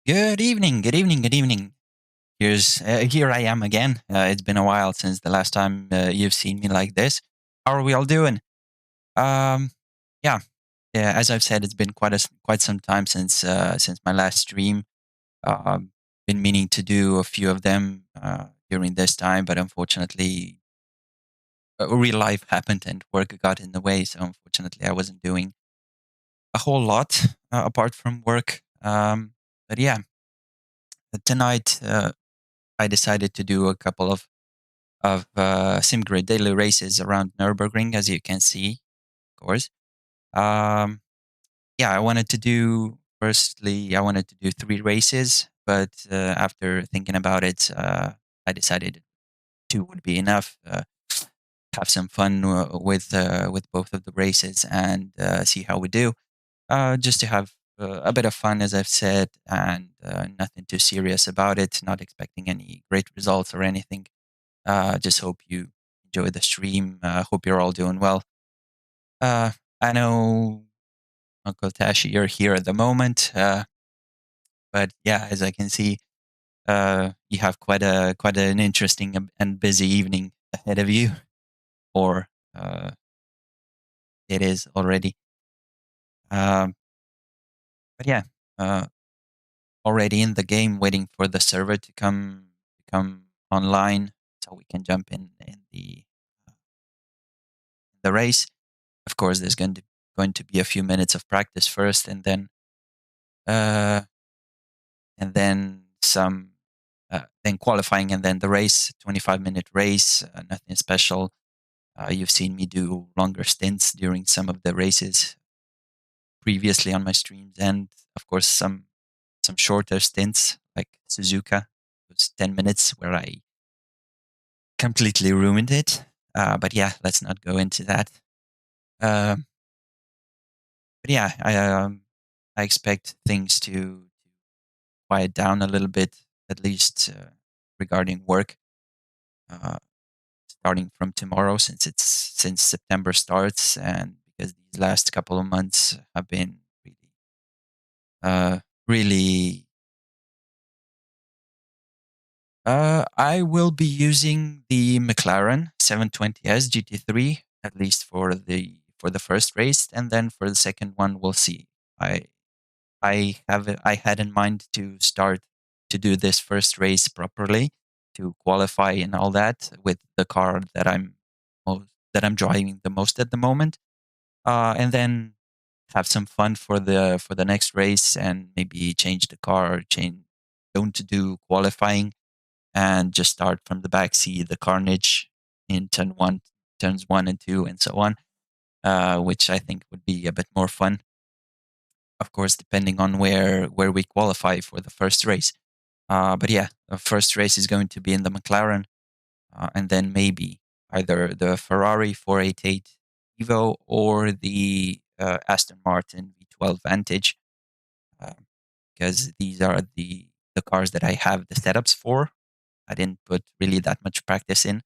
Good evening, good evening, good evening. Here I am again. It's been a while since the last time you've seen me like this. How are we all doing? Um, yeah, yeah. As I've said, it's been quite some time since my last stream. Been meaning to do a few of them during this time, but unfortunately, real life happened and work got in the way. So unfortunately, I wasn't doing a whole lot apart from work. But yeah, tonight. I decided to do a couple of SimGrid Daily Races around Nürburgring, as you can see, of course. Yeah, I wanted to do, firstly, I wanted to do 3 races, but after thinking about it, I decided 2 would be enough. Have some fun with both of the races and see how we do. Just to have a bit of fun, as I've said, and nothing too serious about it. Not expecting any great results or anything. Just hope you enjoy the stream. Hope you're all doing well. I know, Uncle Tashi, you're here at the moment, but yeah, as I can see, you have quite an interesting and busy evening ahead of you, or it is already. Um, but yeah, uh, already in the game, waiting for the server to come online, so we can jump in the race. Of course, there's going to be a few minutes of practice first, and uh, then some, then qualifying, and then the race. 25-minute race, nothing special. You've seen me do longer stints during some of the races previously on my streams, and of course some shorter stints like Suzuka. It was 10 minutes where I completely ruined it. But yeah, let's not go into that. Um, but yeah, I expect things to quiet down a little bit, at least regarding work, starting from tomorrow, since September starts, and because these last couple of months have been really. I will be using the McLaren 720S GT3 at least for the first race, and then for the second one, we'll see. I had in mind to start to do this first race properly, to qualify and all that with the car that I'm driving the most at the moment, and then have some fun for the next race, and maybe change the car, don't do qualifying, and just start from the back, see the carnage in turns 1 and 2, and so on, which I think would be a bit more fun. Of course, depending on where we qualify for the first race. But yeah, the first race is going to be in the McLaren, and then maybe either the Ferrari 488 Evo or the Aston Martin V12 Vantage, because these are the cars that I have the setups for. I didn't put really that much practice in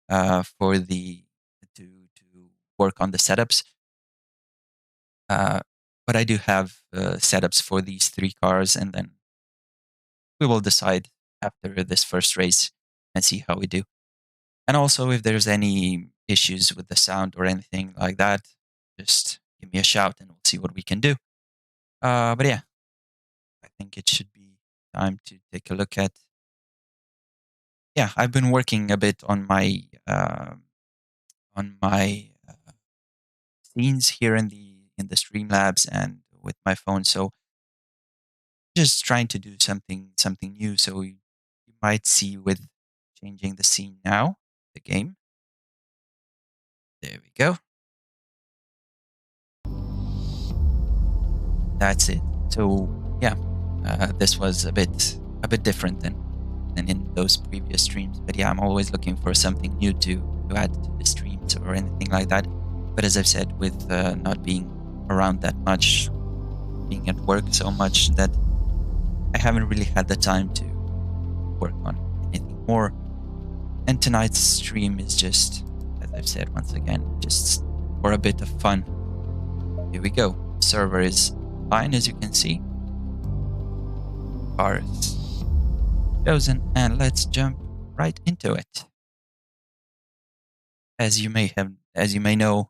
for to work on the setups. But I do have setups for these 3 cars, and then we will decide after this first race and see how we do. And also, if there's any issues with the sound or anything like that, just give me a shout and we'll see what we can do. But yeah, I think it should be time to take a look at. Yeah, I've been working a bit on my scenes here in the Streamlabs and with my phone. So just trying to do something new. So you might see with changing the scene now, the game. There we go. That's it. So yeah, this was a bit different than in those previous streams. But yeah, I'm always looking for something new to add to the streams or anything like that. But as I've said, with not being around that much, being at work so much, that I haven't really had the time to work on anything more. And tonight's stream is just, as I've said once again, just for a bit of fun. Here we go. Server is fine, as you can see. cars chosen, and let's jump right into it. As you may know,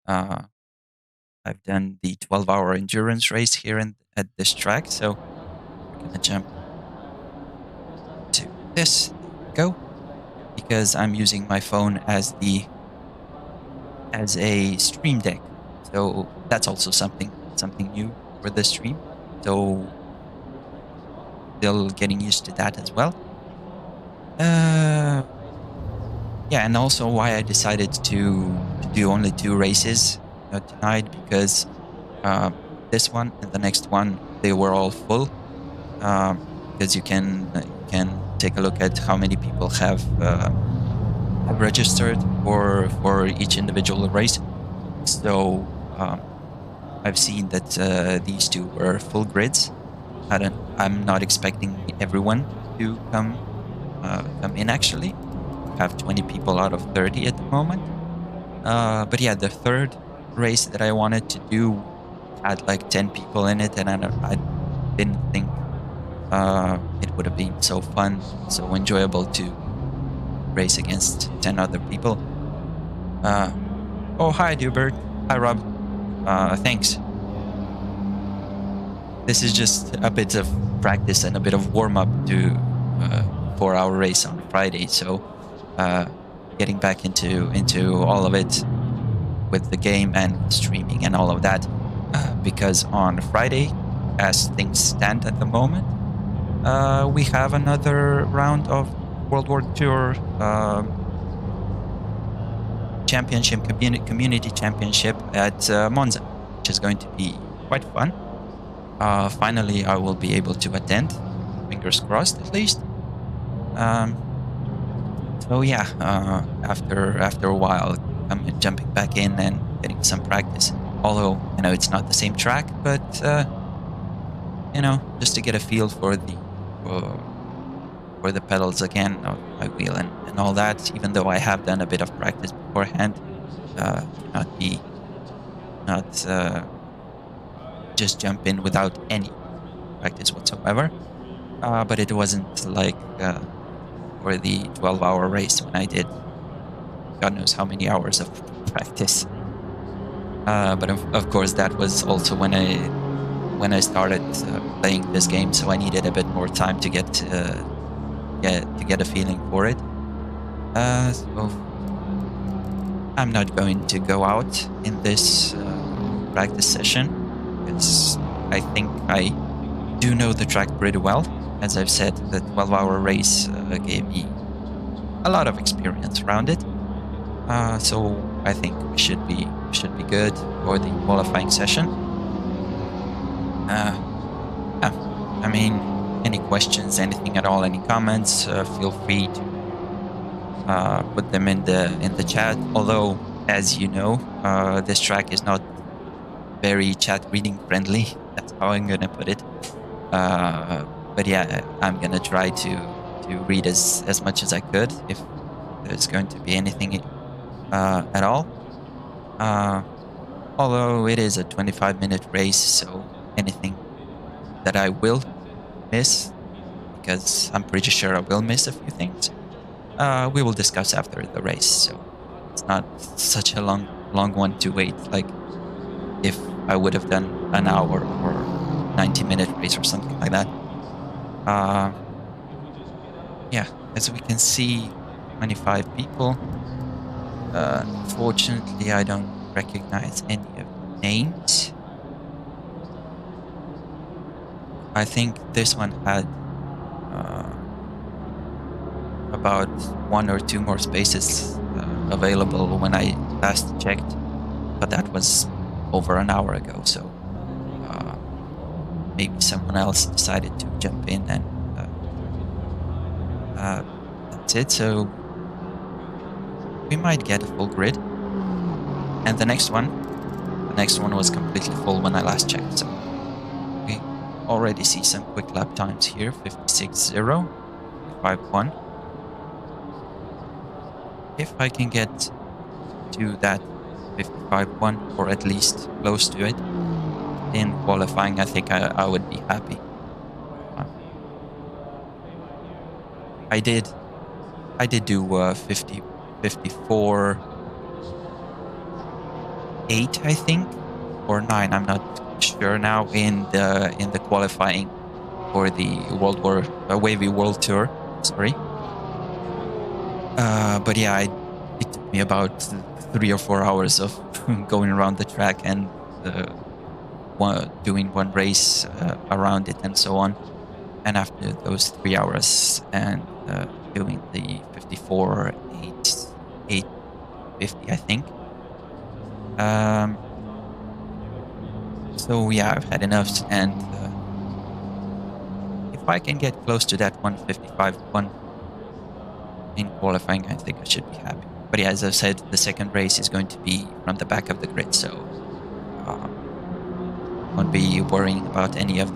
I've done the 12-hour endurance race here at this track, so we're gonna jump to this. There we go. Because I'm using my phone as a stream deck, so that's also something new for the stream. So still getting used to that as well. Yeah, and also why I decided to do only 2 races tonight, because this one and the next one, they were all full. Because you can take a look at how many people have registered for each individual race. So I've seen that these 2 were full grids. I'm not expecting everyone to come in. Actually, we have 20 people out of 30 at the moment. But yeah, the third race that I wanted to do had like 10 people in it, and I didn't think it would have been so fun, so enjoyable to race against 10 other people. Oh, hi, Dubert. Hi, Rob. Thanks. This is just a bit of practice and a bit of warm-up to for our race on Friday. So getting back into all of it with the game and streaming and all of that, because on Friday, as things stand at the moment, we have another round of World War Tour Championship, Community Championship at Monza, which is going to be quite fun. Finally, I will be able to attend. Fingers crossed, at least. So yeah, after a while, I'm jumping back in and getting some practice. Although it's not the same track, but just to get a feel for the pedals again of my wheel and all that. Even though I have done a bit of practice beforehand, not just jump in without any practice whatsoever. But it wasn't like for the 12-hour race when I did God knows how many hours of practice. But of course, that was also when I started playing this game, so I needed a bit more time to get a feeling for it. So I'm not going to go out in this practice session, because I think I do know the track pretty well. As I've said, the 12-hour race gave me a lot of experience around it. So I think we should be good for the qualifying session. I mean, any questions, anything at all, any comments, feel free to put them in the chat. Although, as you know, this track is not very chat reading friendly. That's how I'm gonna put it. But yeah, I'm gonna try to read as much as I could if there's going to be anything at all. Although it is a 25-minute race, so anything that I will miss, because I'm pretty sure I will miss a few things, we will discuss after the race. So it's not such a long one to wait, like if I would have done an hour or 90-minute race or something like that. Yeah, as we can see, 25 people. Unfortunately, I don't recognize any of the names. I think this one had about 1 or 2 more spaces available when I last checked, but that was over an hour ago, so maybe someone else decided to jump in, and that's it. So we might get a full grid, and the next one was completely full when I last checked, so we already see some quick lap times here. 56.0, 5.1. If I can get to that 55.1, or at least close to it in qualifying, I think I would be happy. I did do 54, 8, I think, or 9. I'm not sure now in the qualifying for the Wavy World Tour. Sorry. But yeah, it took me about 3 or 4 hours of going around the track and doing one race around it and so on. And after those 3 hours and doing the 54, 8, 50, I think. So yeah, I've had enough, and if I can get close to that 155 one in qualifying, I think I should be happy. But yeah, as I've said, the second race is going to be from the back of the grid, so won't be worrying about any of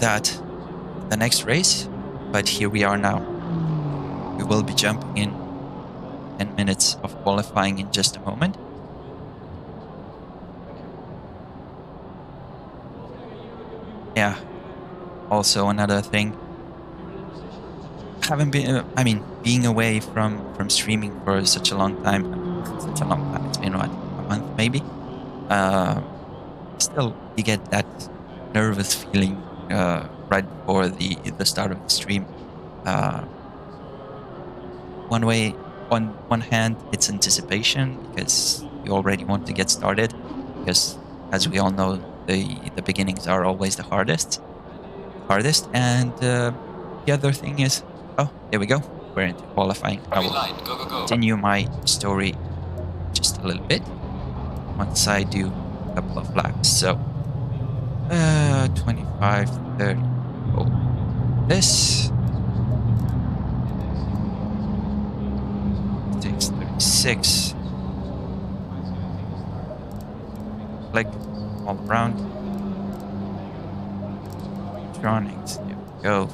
that the next race. But here we are now. We will be jumping in 10 minutes of qualifying in just a moment. Yeah, also another thing, haven't been being away from streaming for such a long time. It's been what, a month maybe. Still, you get that nervous feeling right before the start of the stream. On one hand, it's anticipation because you already want to get started, because as we all know, the beginnings are always the hardest. And the other thing is, oh, there we go, we're into qualifying. I will continue my story just a little bit once I do a couple of laps. So 25, 30, oh, this 36, like all around. Electronics, here we go.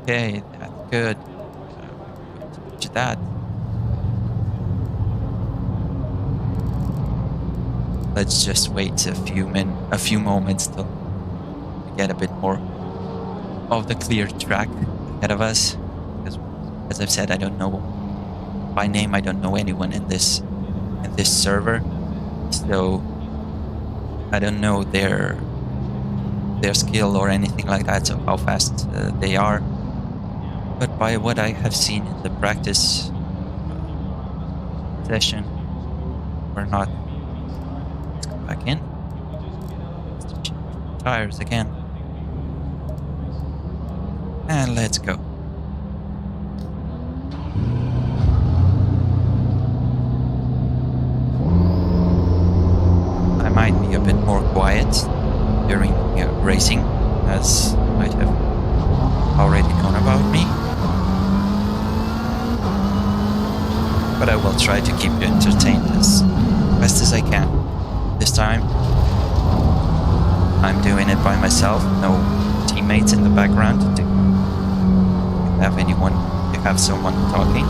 Okay, that's good. To that. Let's just wait a few moments till we get a bit more of the clear track ahead of us. Because, as I've said, I don't know by name. I don't know anyone in this server, so I don't know their skill or anything like that, so how fast they are. But by what I have seen in the practice session, we're not. Let's go back in. Let's check tires again. And let's go. I might be a bit more quiet during racing, as you might have already known about me. But I will try to keep you entertained as best as I can. This time, I'm doing it by myself, no teammates in the background to have someone talking,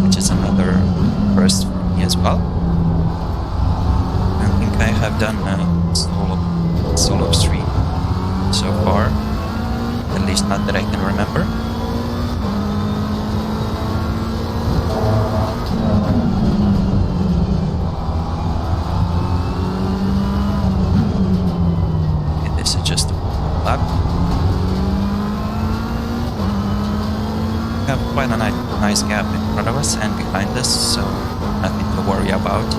which is another first for me as well. I think I have done a solo stream so far, at least not that I can remember. Okay, this is just a lap. We have quite a nice gap in front of us and behind us, so nothing to worry about.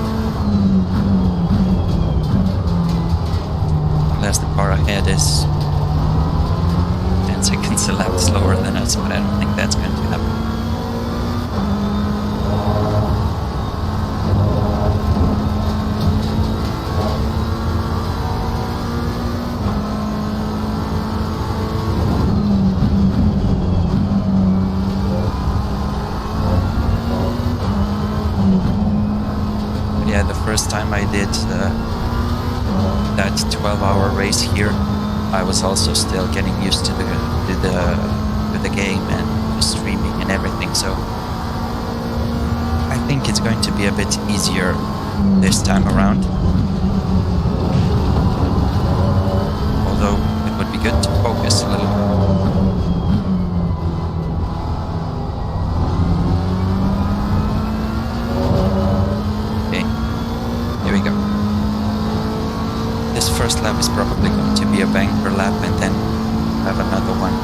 Unless the car ahead is 10 seconds a lap slower than us, but I don't think that's going to happen. But yeah, the first time I did that 12-hour race here, I was also still getting used to the game and the streaming and everything, so I think it's going to be a bit easier this time around. Although it would be good to focus a little the one.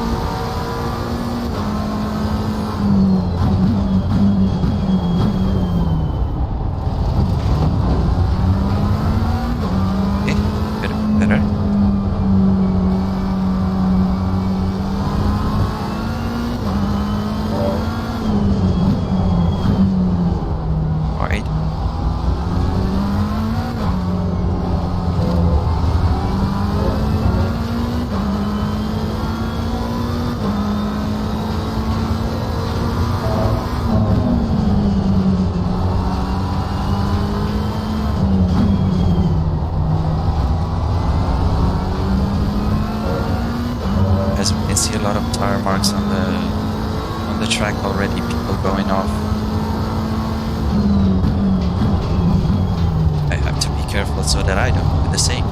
Okay, a bit better. Alright. As we can see, a lot of tire marks on the track already, people going off. I have to be careful so that I don't do the same.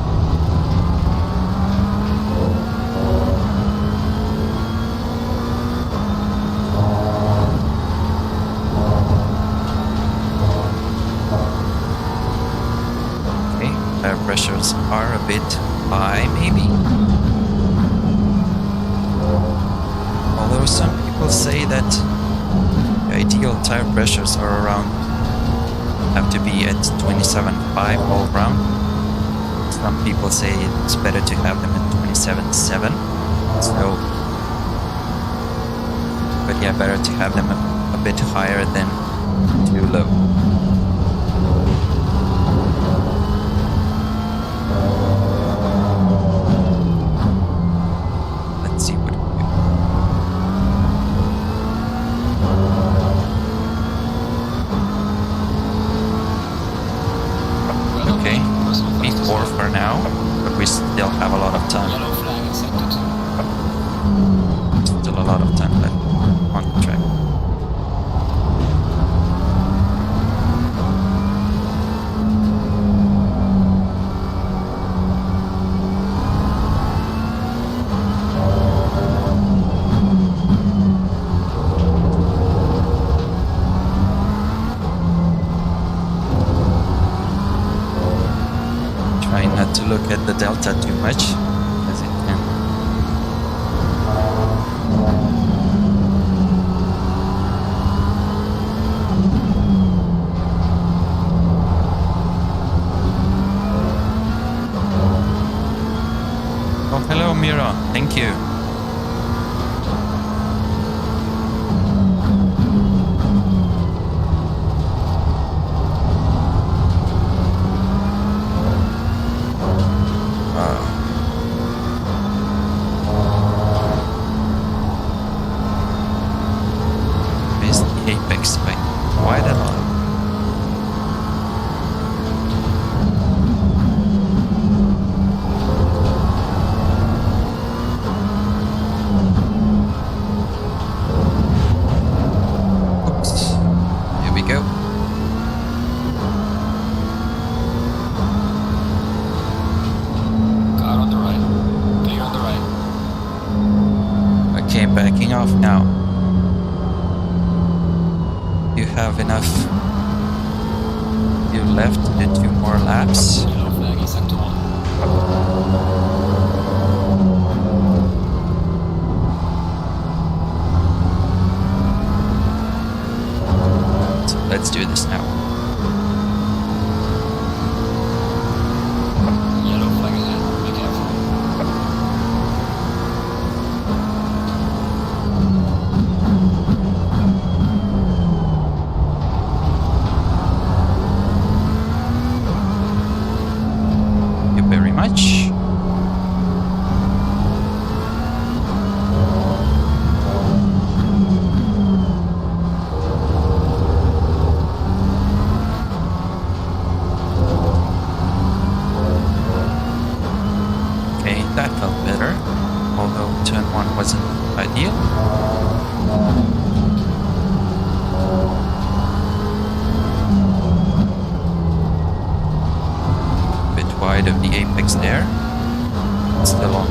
Okay, tire pressures are a bit high, maybe. Although some people say that the ideal tire pressures are around, have to be at 27.5 all round. Some people say it's better to have them at 27.7. So, but yeah, better to have them a bit higher than too low. Let's see what we do. Okay, P4 for now, but we still have a lot of time. Still a lot of time left on the track. Trying not to look at the delta too much, as it can. Oh, hello, Mira. Thank you. Missed the apex by quite a lot. Oops. Here we go. Car on the right. Clear on the right. Okay, backing off now. You have enough. You left to do 2 more laps. Yellow flag is active. So let's do this now. Yellow flag ahead. Be careful. Thank you very much. Okay, that felt better, although turn 1 wasn't ideal. Bit wide of the apex there. Still on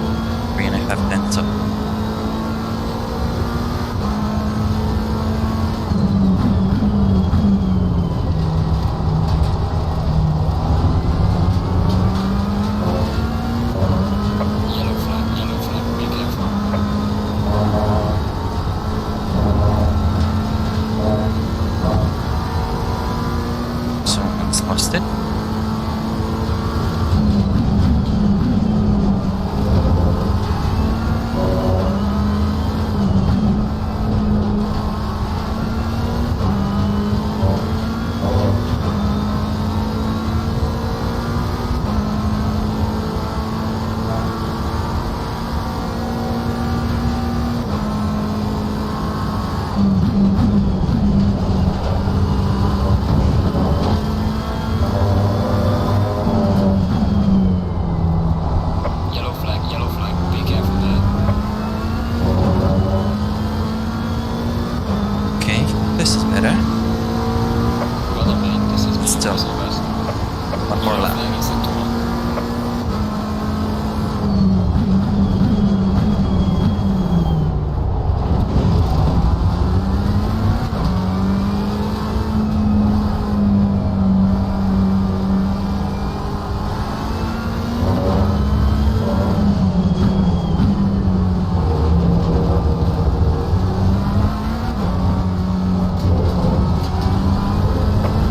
3.5 tenths up. Yellow flag. Be careful. better. Well, I mean, this is my Still. personal best. One more Yellow lap. flag is set to 1.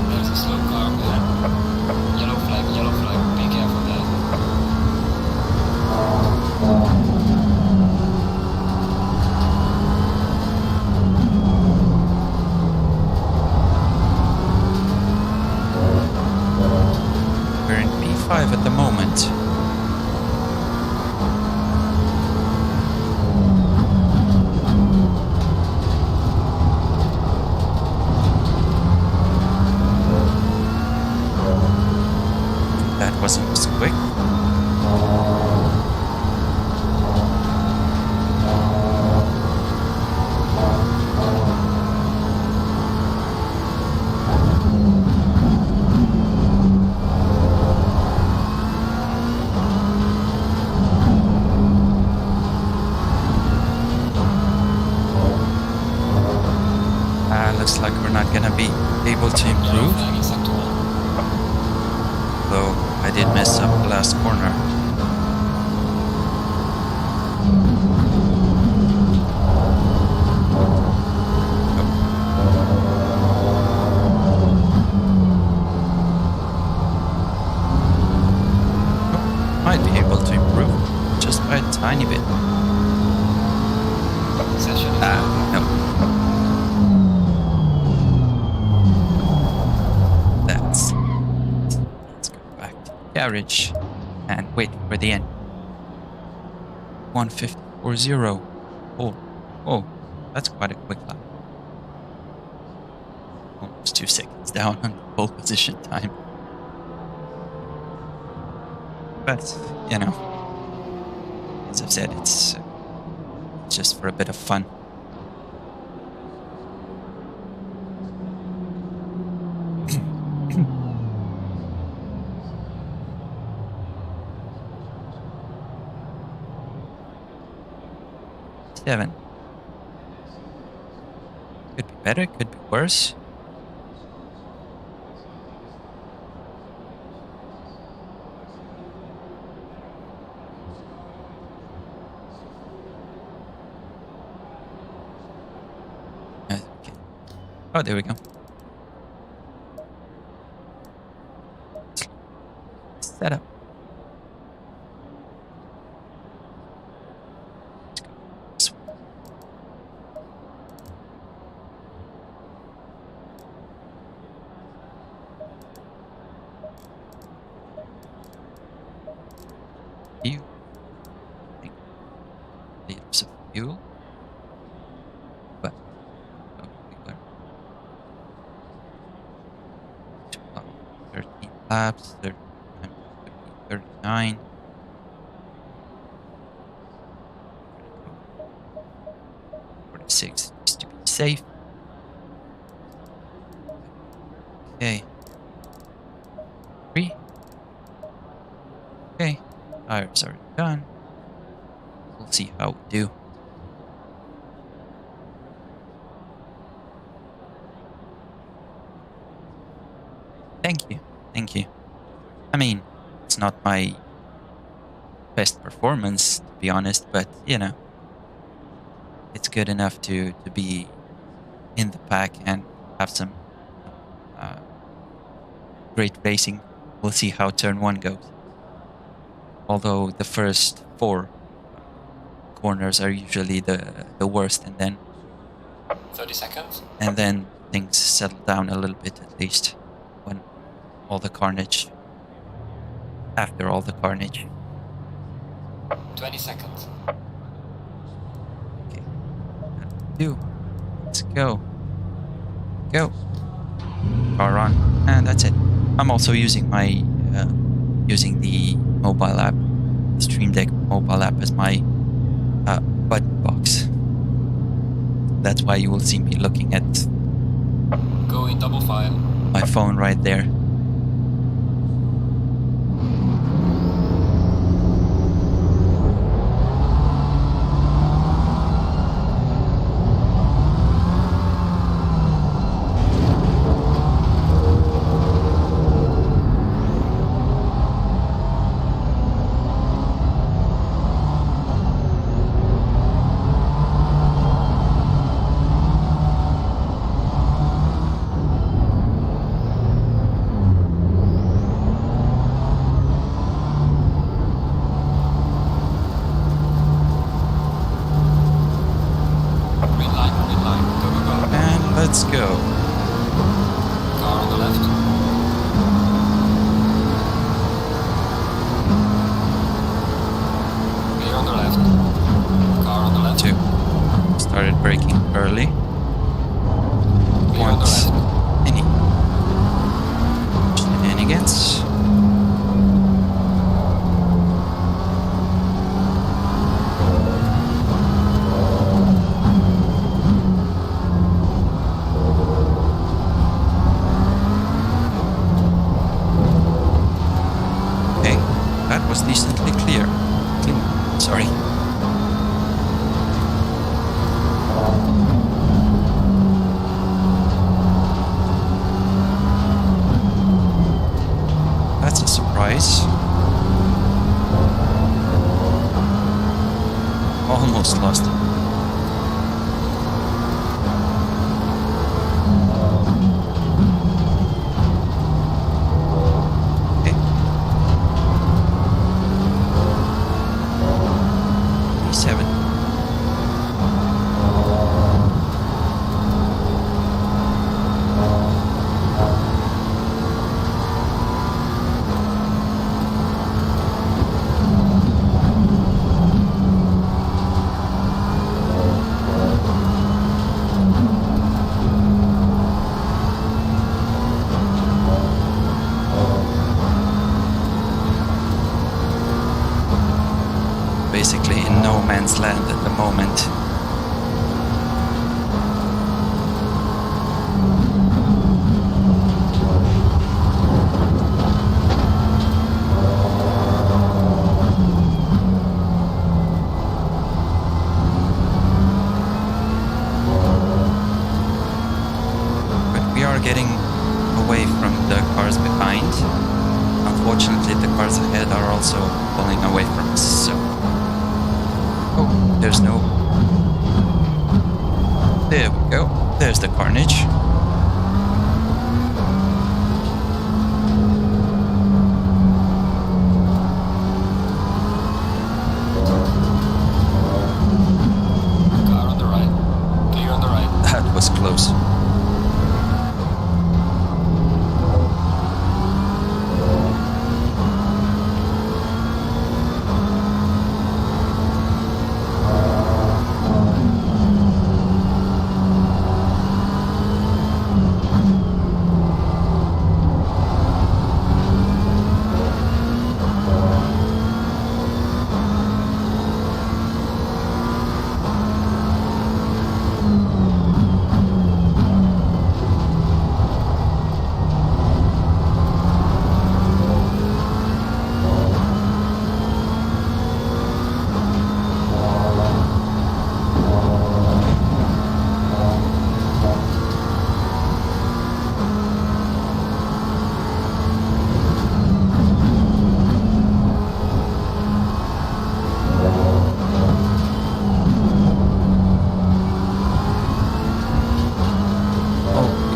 There's a slow car there. Yellow flag, be careful there. We're in P5 at the moment. That wasn't as quick. Looks like we're not gonna be able to Yellow improve, flag is set to 1. though I did mess up the last corner. Might be able to improve just by a tiny bit. Session is No. Let's go back to the garage and wait for the end. 1:54.0. Oh, that's quite a quick lap. Almost 2 seconds down on the pole position time. But, you know, as I've said, it's just for a bit of fun. Seven. Could be better, could be worse. Okay. Oh, there we go. Setup. You think liters of fuel, but we were 13 laps, 30 times 39. 46 just to be safe. Okay. 3. Okay. Tires are done. We'll see how we do. Thank you. Thank you. I mean, it's not my best performance, to be honest, but, you know, it's good enough to be in the pack and have some great racing. We'll see how turn 1 goes. Although the first 4 corners are usually the worst, and then 30 seconds. And then things settle down a little bit, at least, when all the carnage. After all the carnage. 20 seconds. Okay. Let's go. Go. Car on. And that's it. I'm also using my using the mobile app, Stream Deck mobile app, as my button box. That's why you will see me looking at double file. My phone right there. Let's go. Car on the left. Clear on the left. Car on the left. 2. Started braking early. Clear on the left. Any shenanigans? Was decently clear. Sorry. That's a surprise. Almost lost it. Basically in no man's land at the moment. But we are getting away from the cars behind. Unfortunately, the cars ahead are also pulling away from us, so... Oh, there's no... There we go. There's the carnage. Car on the right. Clear on the right. That was close.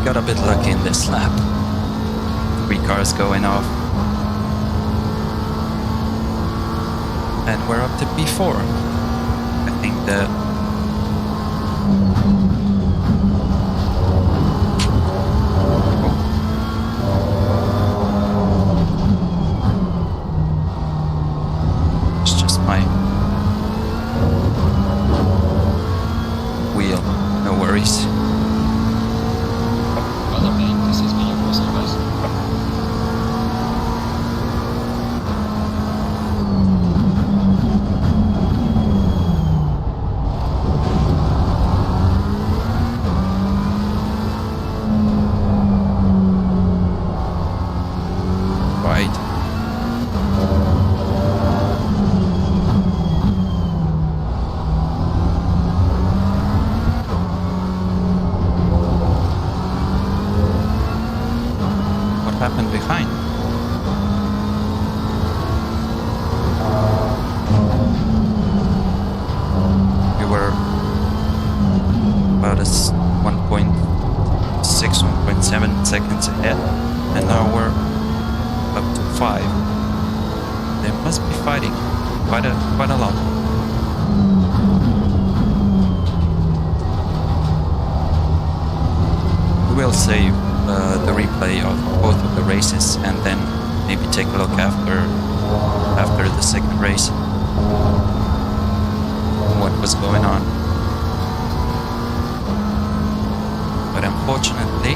Got a bit lucky in this lap. 3 cars going off. And we're up to P4. I think the... It's just my wheel. No worries. This is me, your service. seconds ahead, and now we're up to 5. They must be fighting quite a lot. We will save the replay of both of the races and then maybe take a look after the second race what was going on. But unfortunately,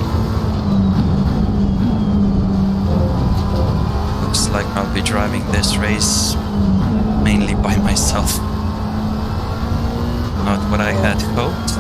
looks like I'll be driving this race mainly by myself. Not what I had hoped.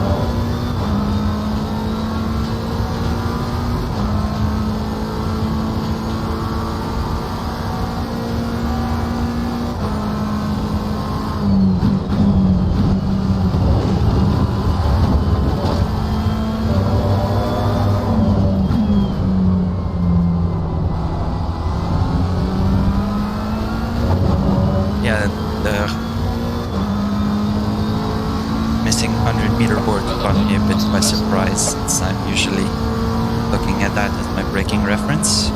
Missing 100-meter board caught me a bit by surprise, since I'm usually looking at that as my braking reference,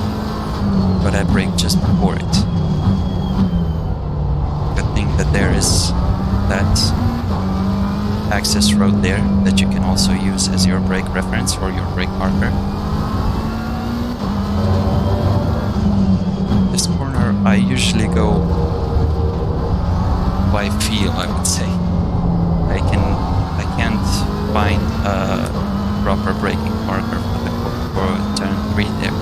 but I braked just before it. Good thing that there is that access road there that you can also use as your brake reference or your brake marker. This corner I usually go by feel, I would say. I can't find a proper braking marker for turn 3 there.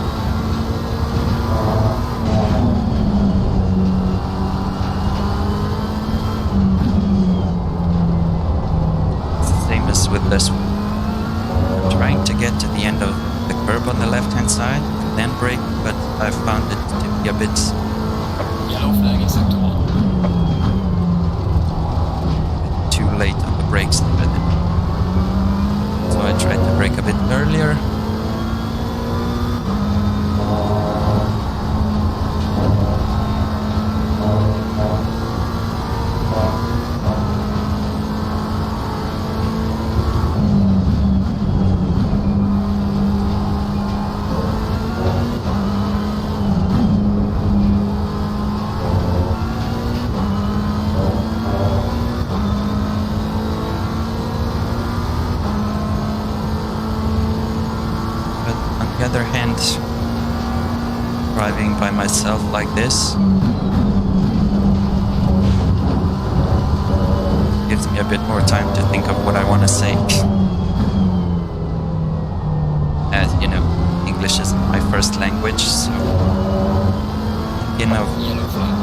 It's the same as with this one. I'm trying to get to the end of the curb on the left-hand side and then brake, but I found it to be a bit Yellow flag in sector 1. too late on the brakes there. So I tried to brake a bit earlier. On the other hand, driving by myself like this gives me a bit more time to think of what I want to say. As you know, English is my first language, so thinking of Yellow flag,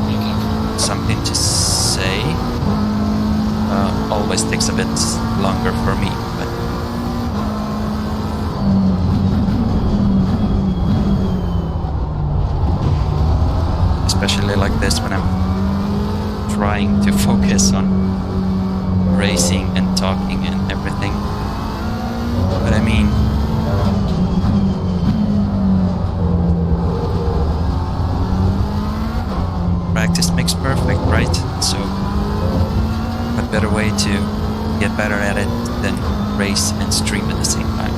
be careful. something to say always takes a bit longer for me. But especially like this when I'm trying to focus on racing and talking and everything. But I mean, practice makes perfect, right? So what better way to get better at it than race and stream at the same time?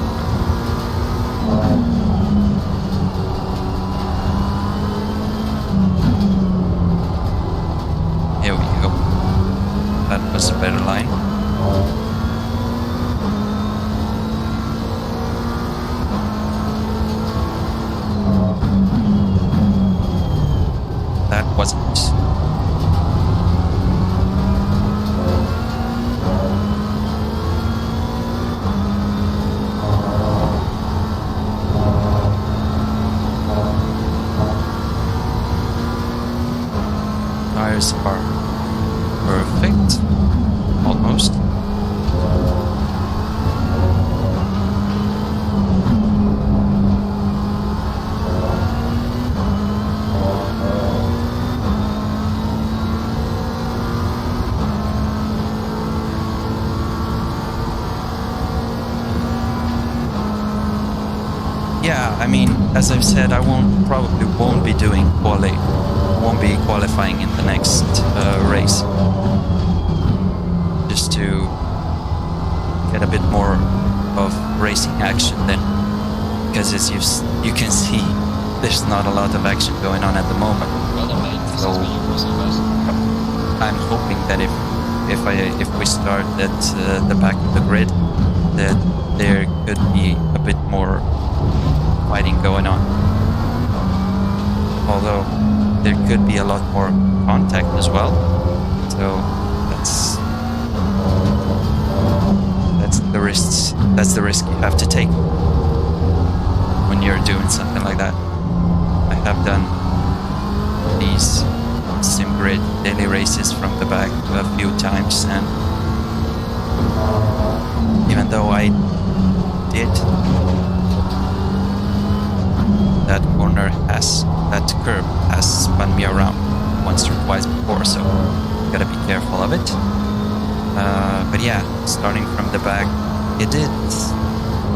Here we go. That was a better line. That wasn't. Tires are perfect, almost. Yeah, I mean, as I've said, I probably won't be doing won't be qualifying in the next race, just to get a bit more of racing action then. because as you can see, there's not a lot of action going on at the moment. So I'm hoping that if we start at the back of the grid, that there could be a bit more fighting going on. Although there could be a lot more contact as well. So that's the risk you have to take when you're doing something like that. I have done these SimGrid Daily Races from the back a few times, and even though I did, that curb has spun me around once or twice before, so gotta be careful of it. But yeah, starting from the back,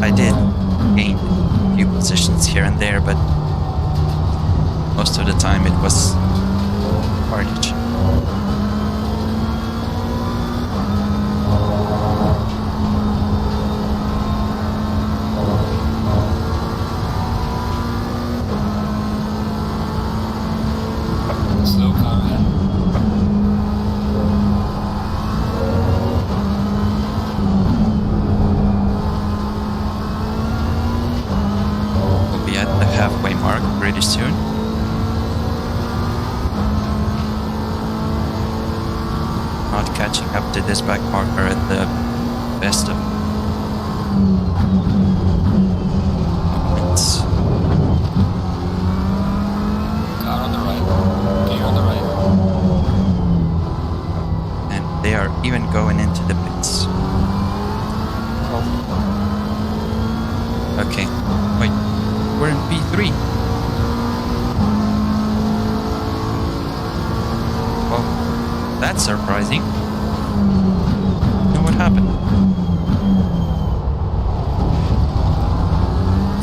I did gain a few positions here and there, but most of the time it was carnage. Slow car, man. We'll be at the halfway mark pretty soon. Not catching up to this back marker at the best of moments. Car on the right. Gear on the right. And they are even going into the pits. Okay, wait, we're in P3. Well, that's surprising. You know what happened?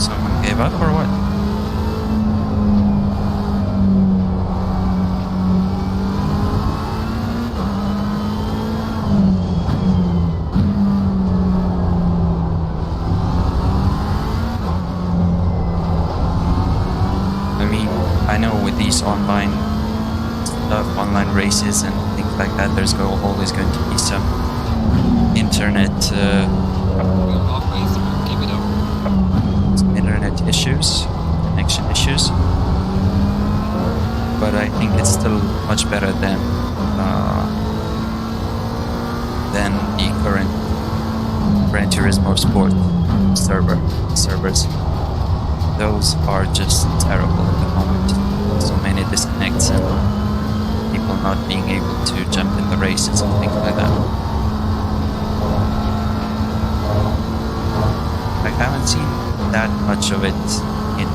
Someone gave up or what? I mean, I know with these online stuff, online races and things like that, there's always going to be some internet Keep it up. some internet issues, connection issues. But I think it's still much better than the current Gran Turismo Sport servers. Those are just terrible at the moment. So many disconnects and people not being able to jump in the races and things like that. I haven't seen that much of it in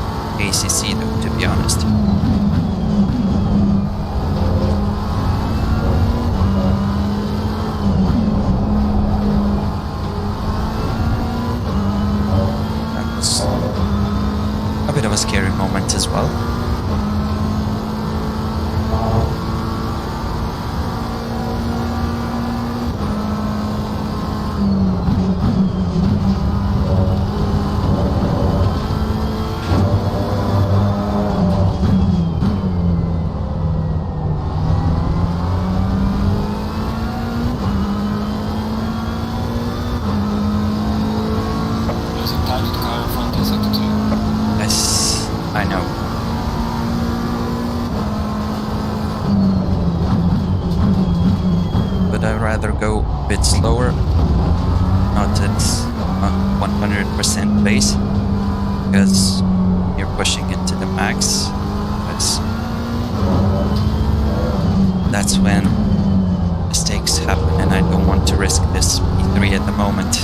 ACC though, to be honest. That was a bit of a scary moment as well. Losing time to the car in front is up to 2. Yes, I know. But I'd rather go a bit slower, not at 100% pace, because you're pushing into the max. That's when mistakes happen, and I don't want to risk this P3 at the moment.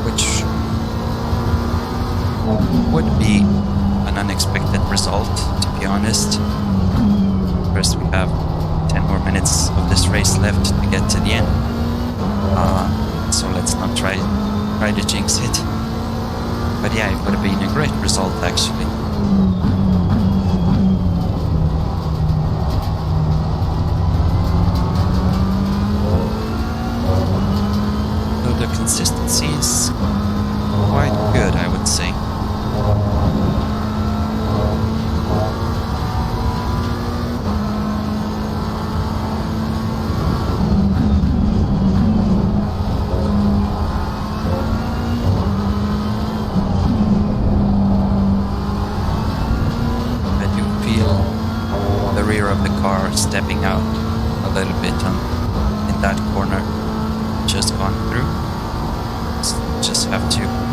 Which would be an unexpected result, to be honest. First, we have 10 more minutes of this race left to get to the end. So let's not try to jinx it. But yeah, it would have been a great result, actually. rear of the car stepping out a little bit in that corner just gone through. Just have to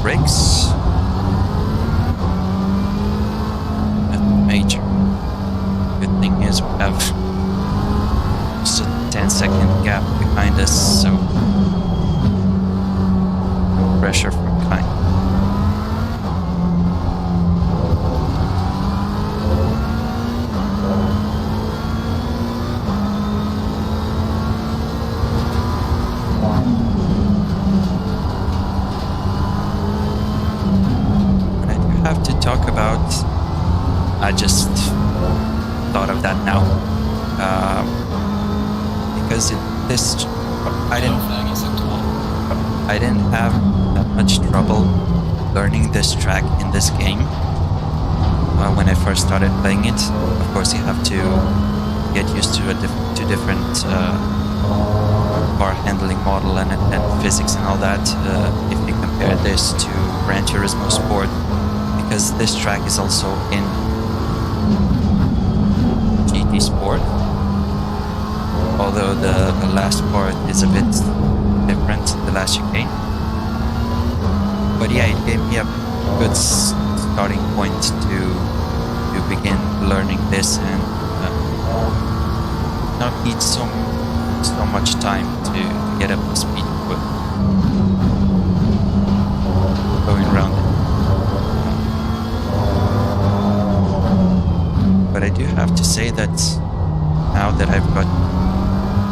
brakes. Nothing major. Good thing is we have just a 10-second gap behind us, so no pressure from behind. Talk about, I just thought of that now, because I didn't have that much trouble learning this track in this game when I first started playing it. Of course, you have to get used to different car handling model and physics and all that. If you compare this to Gran Turismo Sport, because this track is also in GT Sport, although the last part is a bit different, the last chicane. But yeah, it gave me a good starting point to begin learning this and not need so much time to get up to speed with going around it. But I do have to say that now that I've got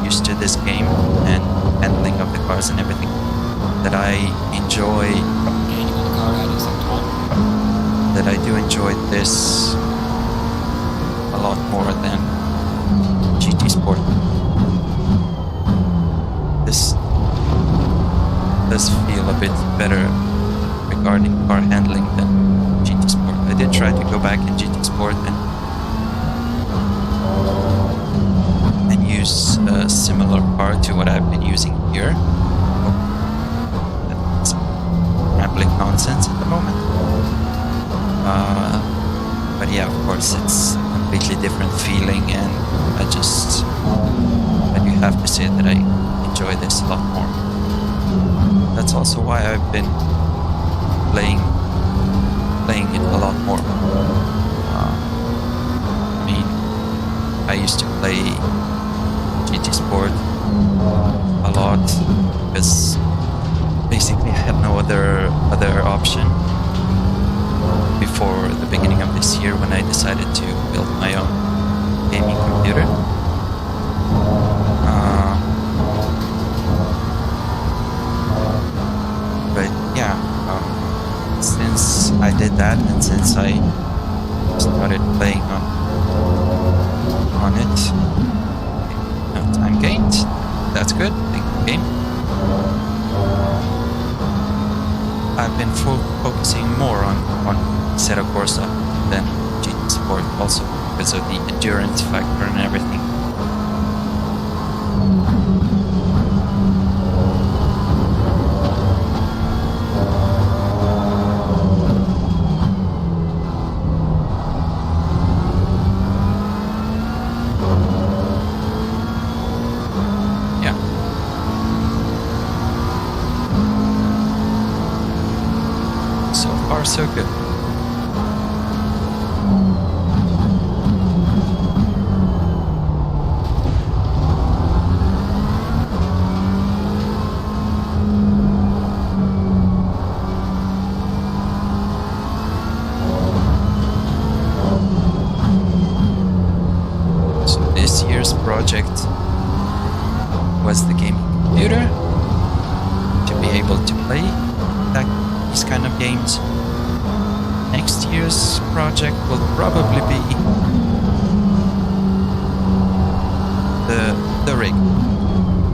used to this game and handling of the cars and everything, that I do enjoy this a lot more than GT Sport. This does feel a bit better regarding car handling than GT Sport. I did try to go back in GT Sport and use a similar car to what I've been using here. That's rambling nonsense at the moment. But yeah, of course, it's a completely different feeling, and I do have to say that I enjoy this a lot more. That's also why I've been playing it a lot more. I mean, I used to play GT Sport a lot because basically I had no other option before the beginning of this year when I decided to build my own gaming computer. But yeah, since I did that and since I started playing on it, time gained. That's good. Thank you, game. I've been focusing more on Assetto Corsa than GT Sport, also because of the endurance factor and everything. So good. So this year's project was the gaming computer to be able to play these kind of games. Next year's project will probably be the rig.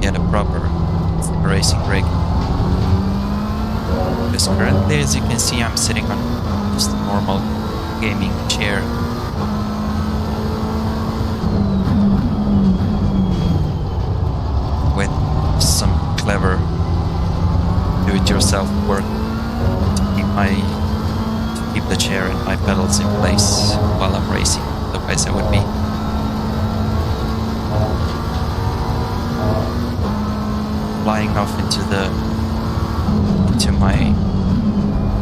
Get a proper racing rig. Because currently, as you can see, I'm sitting on just a normal gaming chair. With some clever do-it-yourself work to keep the chair and my pedals in place while I'm racing. Otherwise, I would be flying off into my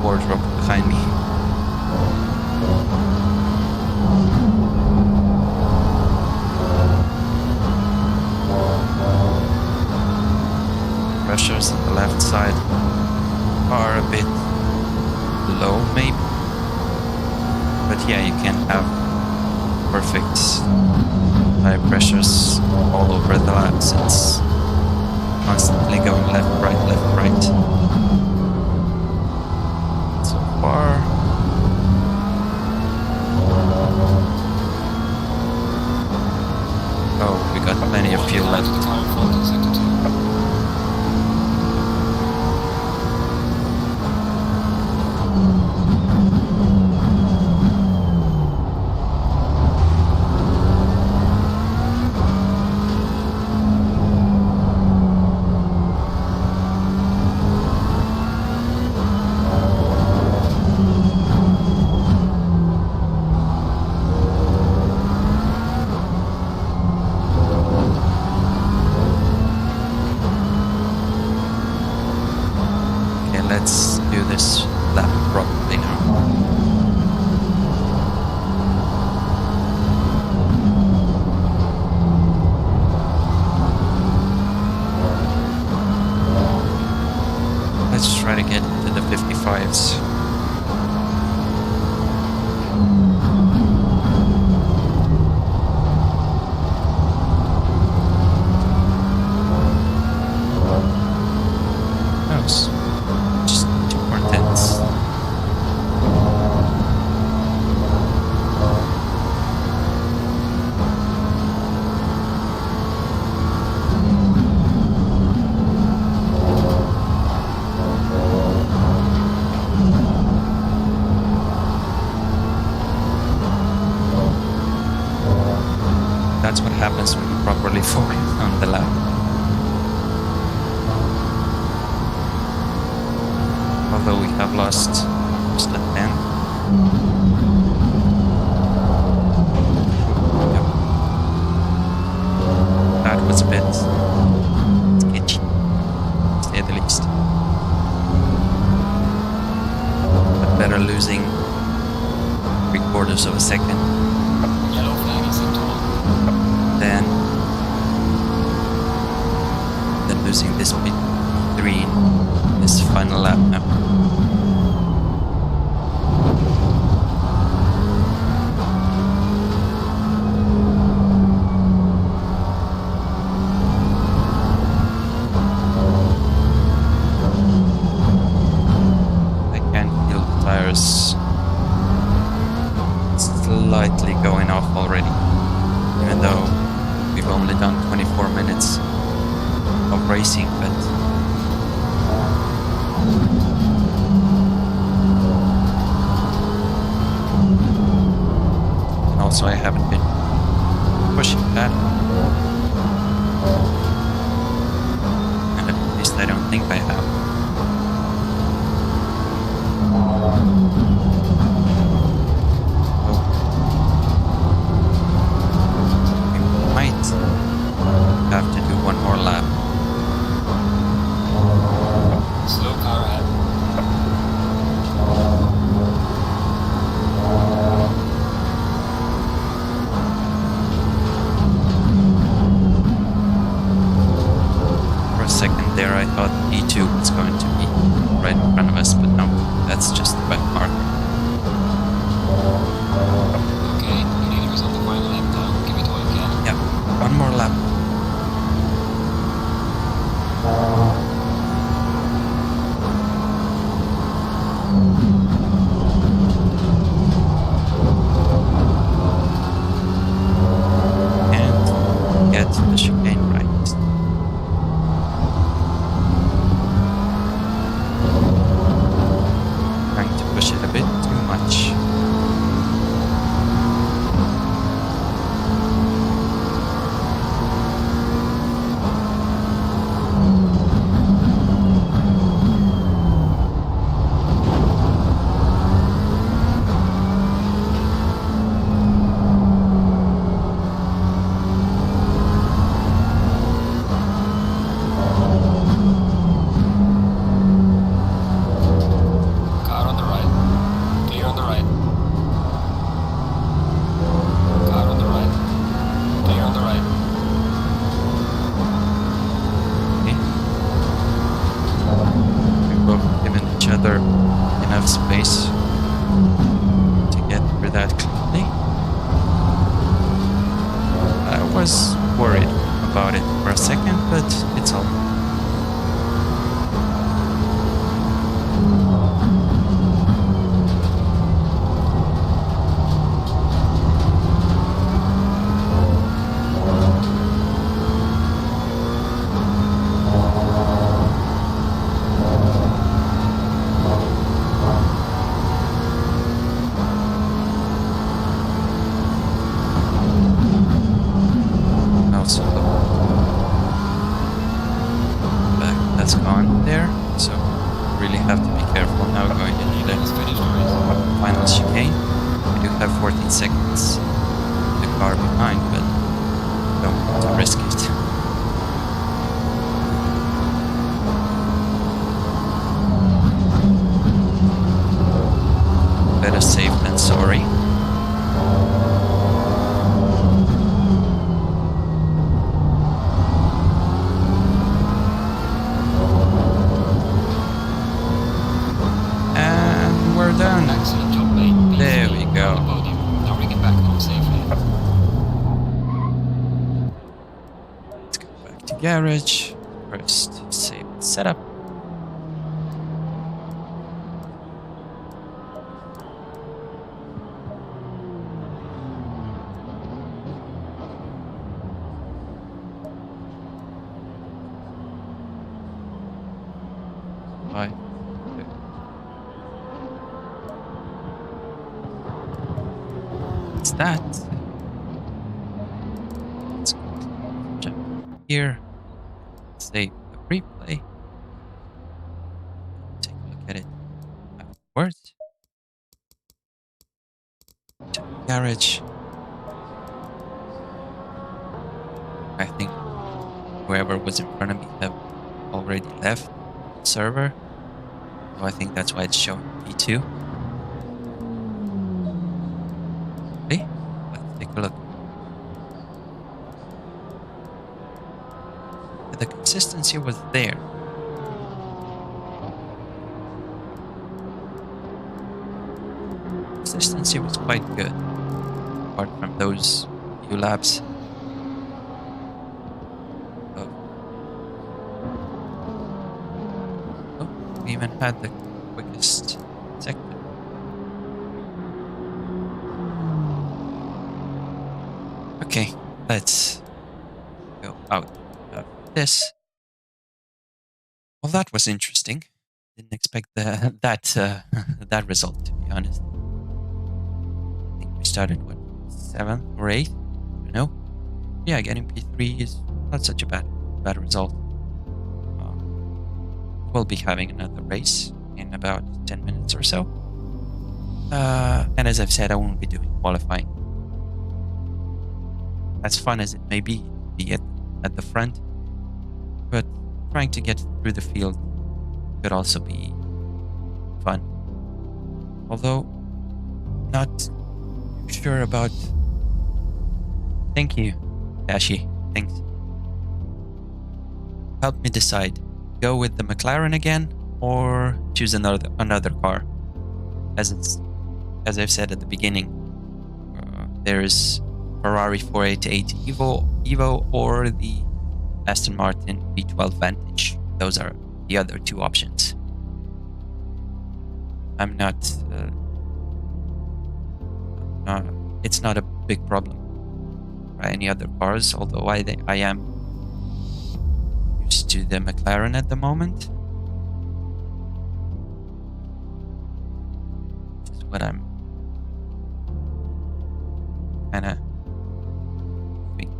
wardrobe behind me. Pressures on the left side are a bit low, maybe, but yeah, you can have perfect tire pressures all over the laps. It's constantly going left, right. So far, oh, we got plenty of fuel left. Let's do this lap properly now. Let's try to get into the 55s. That's what happens when you properly focus on the lap. Although we have lost just a 10. Yep. That was a bit sketchy, to say the least. But better losing 3/4 of a second than losing this bit 3 in this final lap now. I can feel the tires slightly going off already, even though we've only done 24 minutes of racing, but and also I haven't been pushing that, and at least I don't think I have. Have to do one more lap. Slow car ahead. For a second there I thought E2 was going to be right in front of us, but no, that's just the back marker. Okay, you need to on the final lap now. Give it all you can. Yeah, one more lap. And get the chicane right. was worried about it for a second, but it's all. That's gone there, so really have to be careful now going into the final chicane. We do have 14 seconds the car behind, but don't want to risk it. Better safe than sorry. Done. Excellent job, mate. There we go. Now bring it back home safely. Let's go back to garage. First, save setup. Bye. What's that? Let's go jump here. Save the replay. Take a look at it afterwards. To the garage. I think whoever was in front of me have already left the server. So I think that's why it's showing P2. Okay, let's take a look. The consistency was there. Consistency was quite good, apart from those few laps. We even had the quickest sector. Okay, let's go out of this. Well, that was interesting. Didn't expect that result, to be honest. I think we started, what, 7th or 8th? I don't know. Yeah, getting P3 is not such a bad result. We'll be having another race in about 10 minutes or so. And as I've said, I won't be doing qualifying. As fun as it may be at the front, but trying to get through the field could also be fun. Although, not sure about... Thank you, Dashi. Thanks. Help me decide. Go with the McLaren again, or choose another car. As I've said at the beginning, there's Ferrari 488 Evo or the Aston Martin V12 Vantage. Those are the other two options. I'm not. It's not a big problem by any other cars, although I am used to the McLaren at the moment. Which is what I'm kind of moving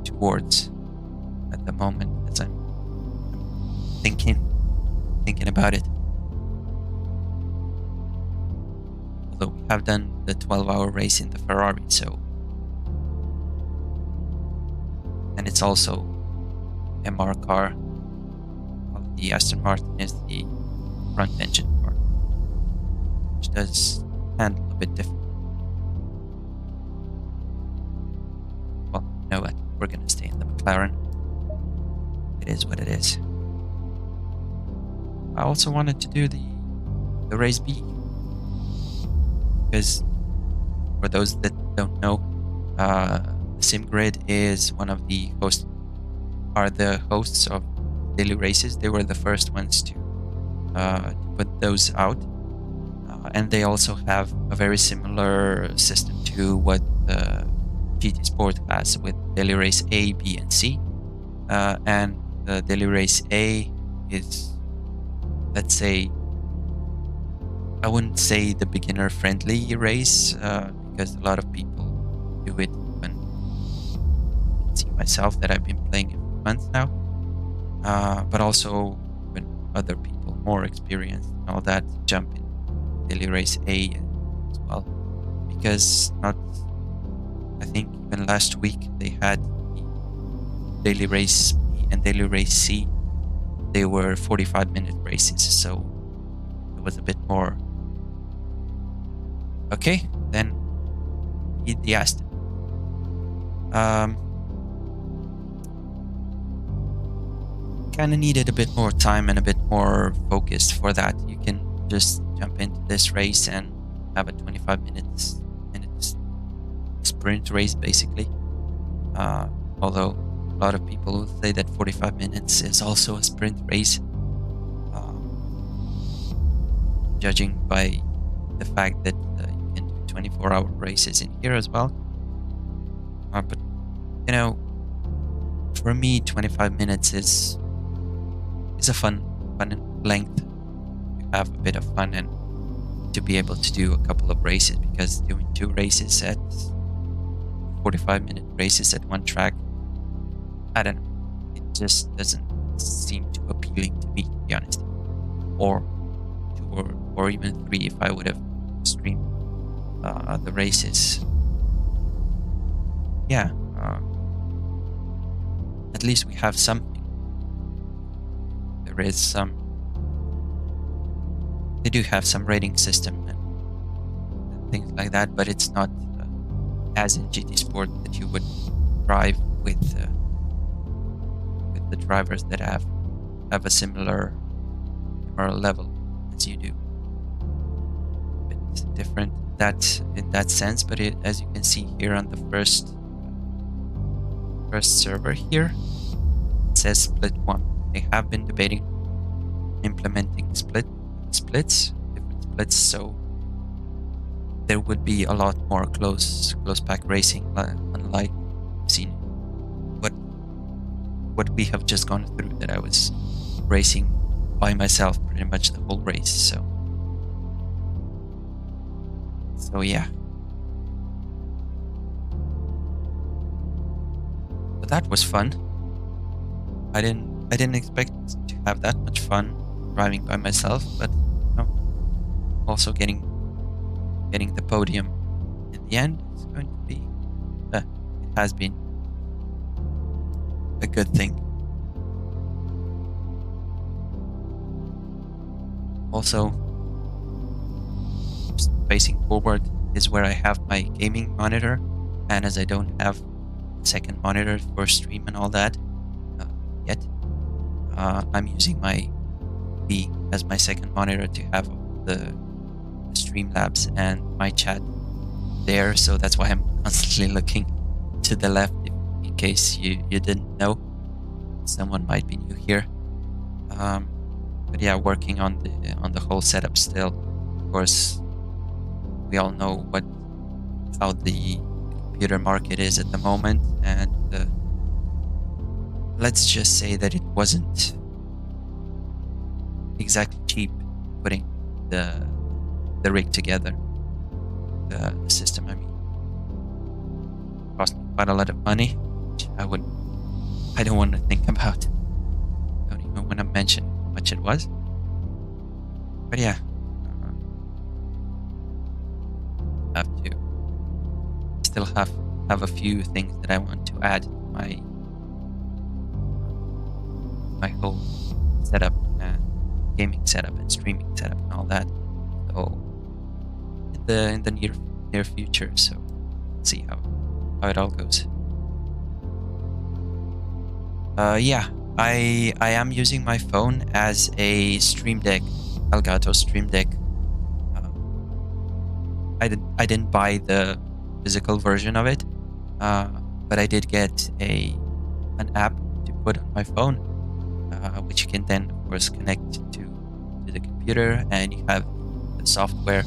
towards at the moment as I'm thinking about it. Although we have done the 12-hour race in the Ferrari, so, and it's also MR car, while the Aston Martin is the front engine car, which does handle a bit different. Well, you know what? We're gonna stay in the McLaren. It is what it is. I also wanted to do the race B, because for those that don't know, the SimGrid is one of the hosts of Daily Races. They were the first ones to put those out, and they also have a very similar system to what GT Sport has with Daily Race A, B, and C. And the Daily Race A is, let's say, I wouldn't say the beginner-friendly race, because a lot of people do it. When I can see myself that I've been playing it for months now, but also when other people more experienced and all that jump in Daily Race A as well, because I think even last week they had the Daily Race B and Daily Race C. They were 45-minute races, so it was a bit more. Okay, then eat the Aston. Kind of needed a bit more time and a bit more focus for that. You can just jump into this race and have a 25 minutes sprint race, basically. Although a lot of people will say that 45 minutes is also a sprint race, judging by the fact that you can do 24-hour races in here as well. But you know, for me, 25 minutes is a fun length to have a bit of fun and to be able to do a couple of races, because doing 2 races at 45-minute races at one track, I don't know, it just doesn't seem too appealing to me, to be honest. Or 2 or even 3 if I would have streamed the races. Yeah, at least we have something. There is some. They do have some rating system and things like that, but it's not as in GT Sport that you would drive with the drivers that have a similar level as you do. A bit different in that sense, but as you can see here on the first server here, it says split 1. They have been debating implementing different splits, so there would be a lot more close pack racing, unlike we've seen what we have just gone through, that I was racing by myself pretty much the whole race. So yeah. But that was fun. I didn't expect to have that much fun driving by myself, but you know, also getting the podium in the end is going to be it has been a good thing. Also, just facing forward is where I have my gaming monitor, and as I don't have a second monitor for stream and all that yet, I'm using my B as my second monitor to have the Streamlabs and my chat there, so that's why I'm constantly looking to the left, in case you didn't know. Someone might be new here, but yeah, working on the whole setup still. Of course, we all know how the computer market is at the moment, and let's just say that it wasn't exactly cheap putting the rig together, the system. I mean, it cost me quite a lot of money, which I don't want to think about. Don't even want to mention how much it was. But yeah, still have a few things that I want to add to my whole setup and gaming setup and streaming setup and all that. So in the near future, so let's see how it all goes. Yeah, I am using my phone as a Stream Deck, Elgato Stream Deck. I didn't buy the physical version of it, but but I did get an app to put on my phone, which you can then, of course, connect to the computer, and you have the software,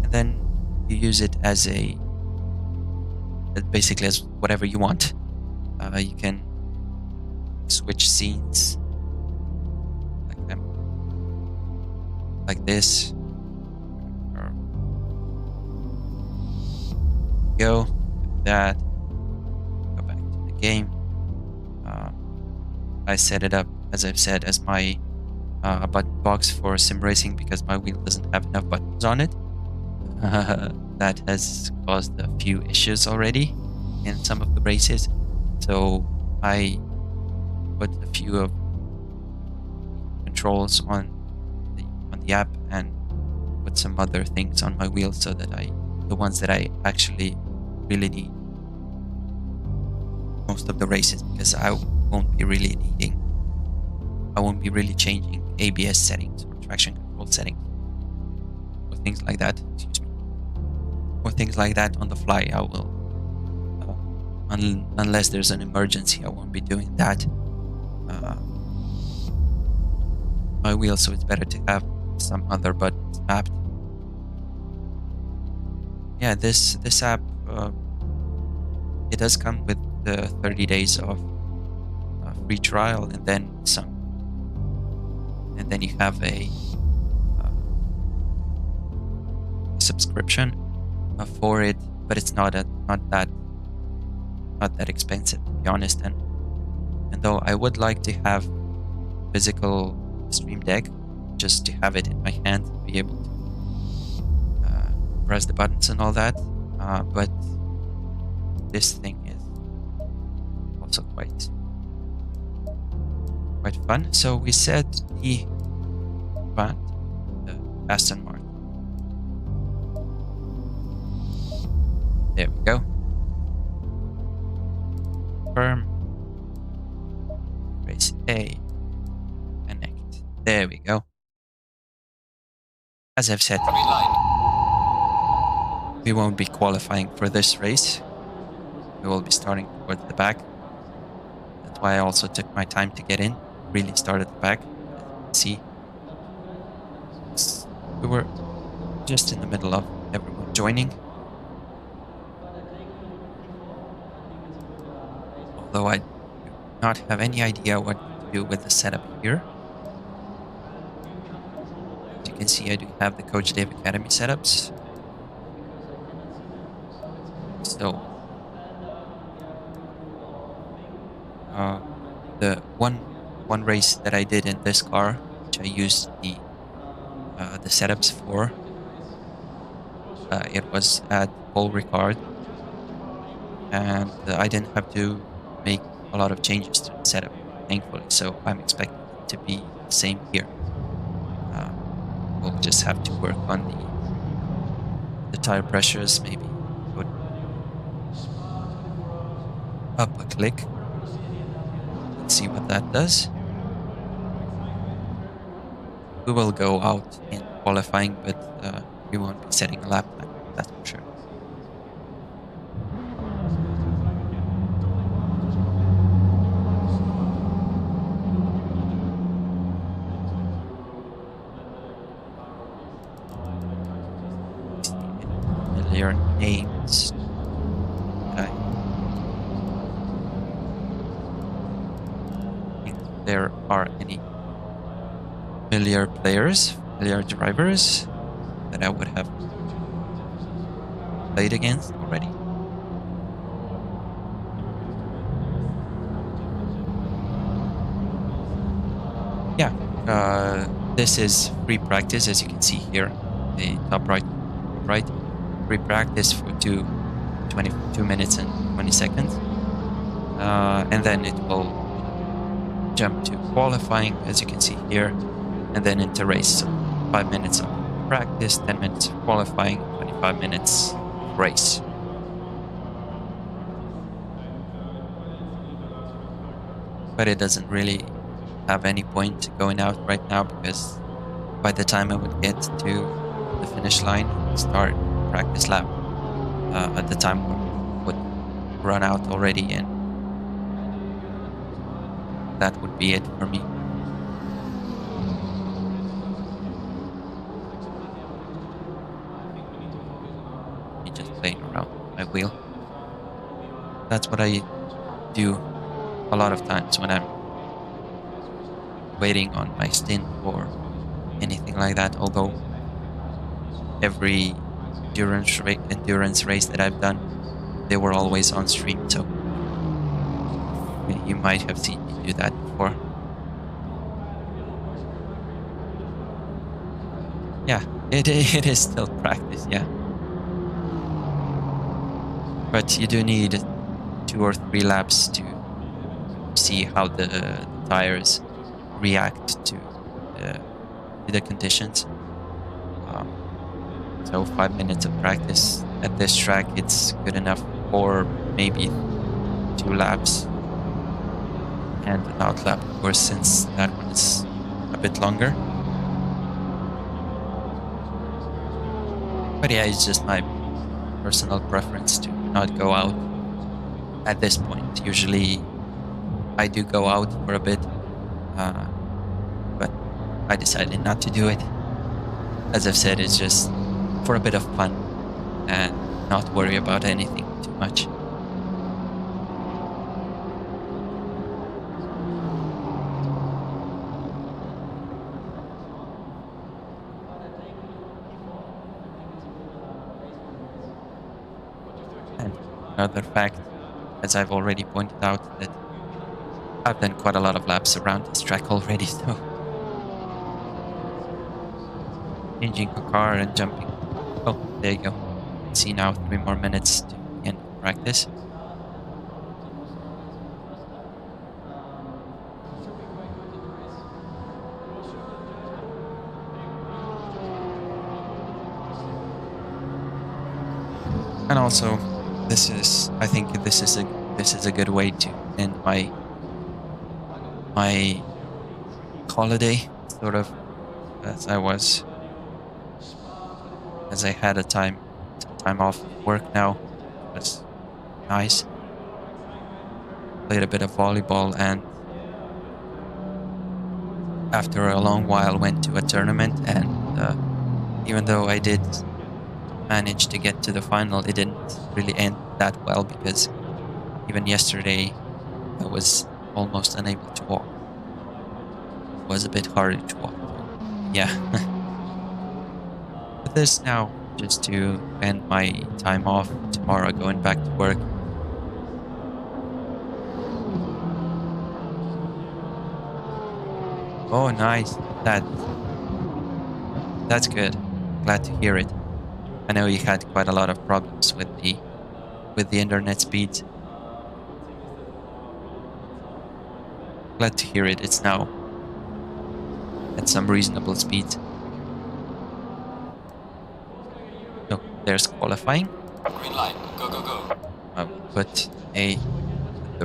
and then you use it as basically as whatever you want. You can switch scenes like this, or go like that, go back to the game. I set it up, as I've said, as my button box for sim racing because my wheel doesn't have enough buttons on it. That has caused a few issues already in some of the races, so I put a few of controls on the app and put some other things on my wheel so that the ones that I actually really need most of the races, because I won't be really changing ABS settings or traction control settings or things like that. Excuse me. Or things like that on the fly. I will, unless there's an emergency, I won't be doing that. My wheel, so it's better to have some other buttons mapped. Yeah, this app, it does come with the 30 days of free trial, and then some, and then you have a subscription for it, but it's not that expensive, to be honest. And though I would like to have physical Stream Deck just to have it in my hand, be able to press the buttons and all that, but this thing is also quite fun. So we set the Aston Martin. There we go. Confirm. Race A. Connect. There we go. As I've said, we won't be qualifying for this race. We will be starting towards the back. That's why I also took my time to get in. Really start at the back. See, we were just in the middle of everyone joining. Although I do not have any idea what to do with the setup here. As you can see, I do have the Coach Dave Academy setups. So the one race that I did in this car, which I used the setups for, it was at Paul Ricard, and I didn't have to make a lot of changes to the setup, thankfully. So I'm expecting it to be the same here. We'll just have to work on the tire pressures, maybe put up a click. Let's see what that does. We will go out in qualifying, but we won't be setting a lap time, that's for sure. Familiar names. There are any familiar players, familiar drivers that I would have played against already. Yeah, this is free practice, as you can see here, the top right, free practice for 22 minutes and 20 seconds, and then it will jump to qualifying, as you can see here, and then into race. So 5 minutes of practice, 10 minutes of qualifying, 25 minutes of race. But it doesn't really have any point going out right now, because by the time I would get to the finish line, start practice lap, at the time we would run out already, and that would be it for me. Me just playing around my wheel. That's what I do a lot of times when I'm waiting on my stint or anything like that. Although every endurance race that I've done, they were always on stream, so you might have seen me do that before. Yeah, it is still practice, yeah. But you do need 2 or 3 laps to see how the tires react to the conditions. So 5 minutes of practice at this track, it's good enough for maybe 2 laps and an out lap, of course, since that one is a bit longer. But yeah, it's just my personal preference to not go out at this point. Usually I do go out for a bit, but I decided not to do it. As I've said, it's just for a bit of fun and not worry about anything too much. And another fact, as I've already pointed out, that I've done quite a lot of laps around this track already, so changing a car and jumping. Oh, there you go. See now 3 more minutes to the end of practice. And also, I think this is a good way to end my holiday, sort of, as I had some time off work now. It was nice. Played a bit of volleyball, and after a long while went to a tournament, and even though I did manage to get to the final, it didn't really end that well, because even yesterday I was almost unable to walk. It was a bit harder to walk, yeah. But this now, just to end my time off, tomorrow going back to work. Oh, nice. That's good. Glad to hear it. I know you had quite a lot of problems with the internet speed. Glad to hear it. It's now at some reasonable speed. No, there's qualifying. Green light. Go, go, go. I will put the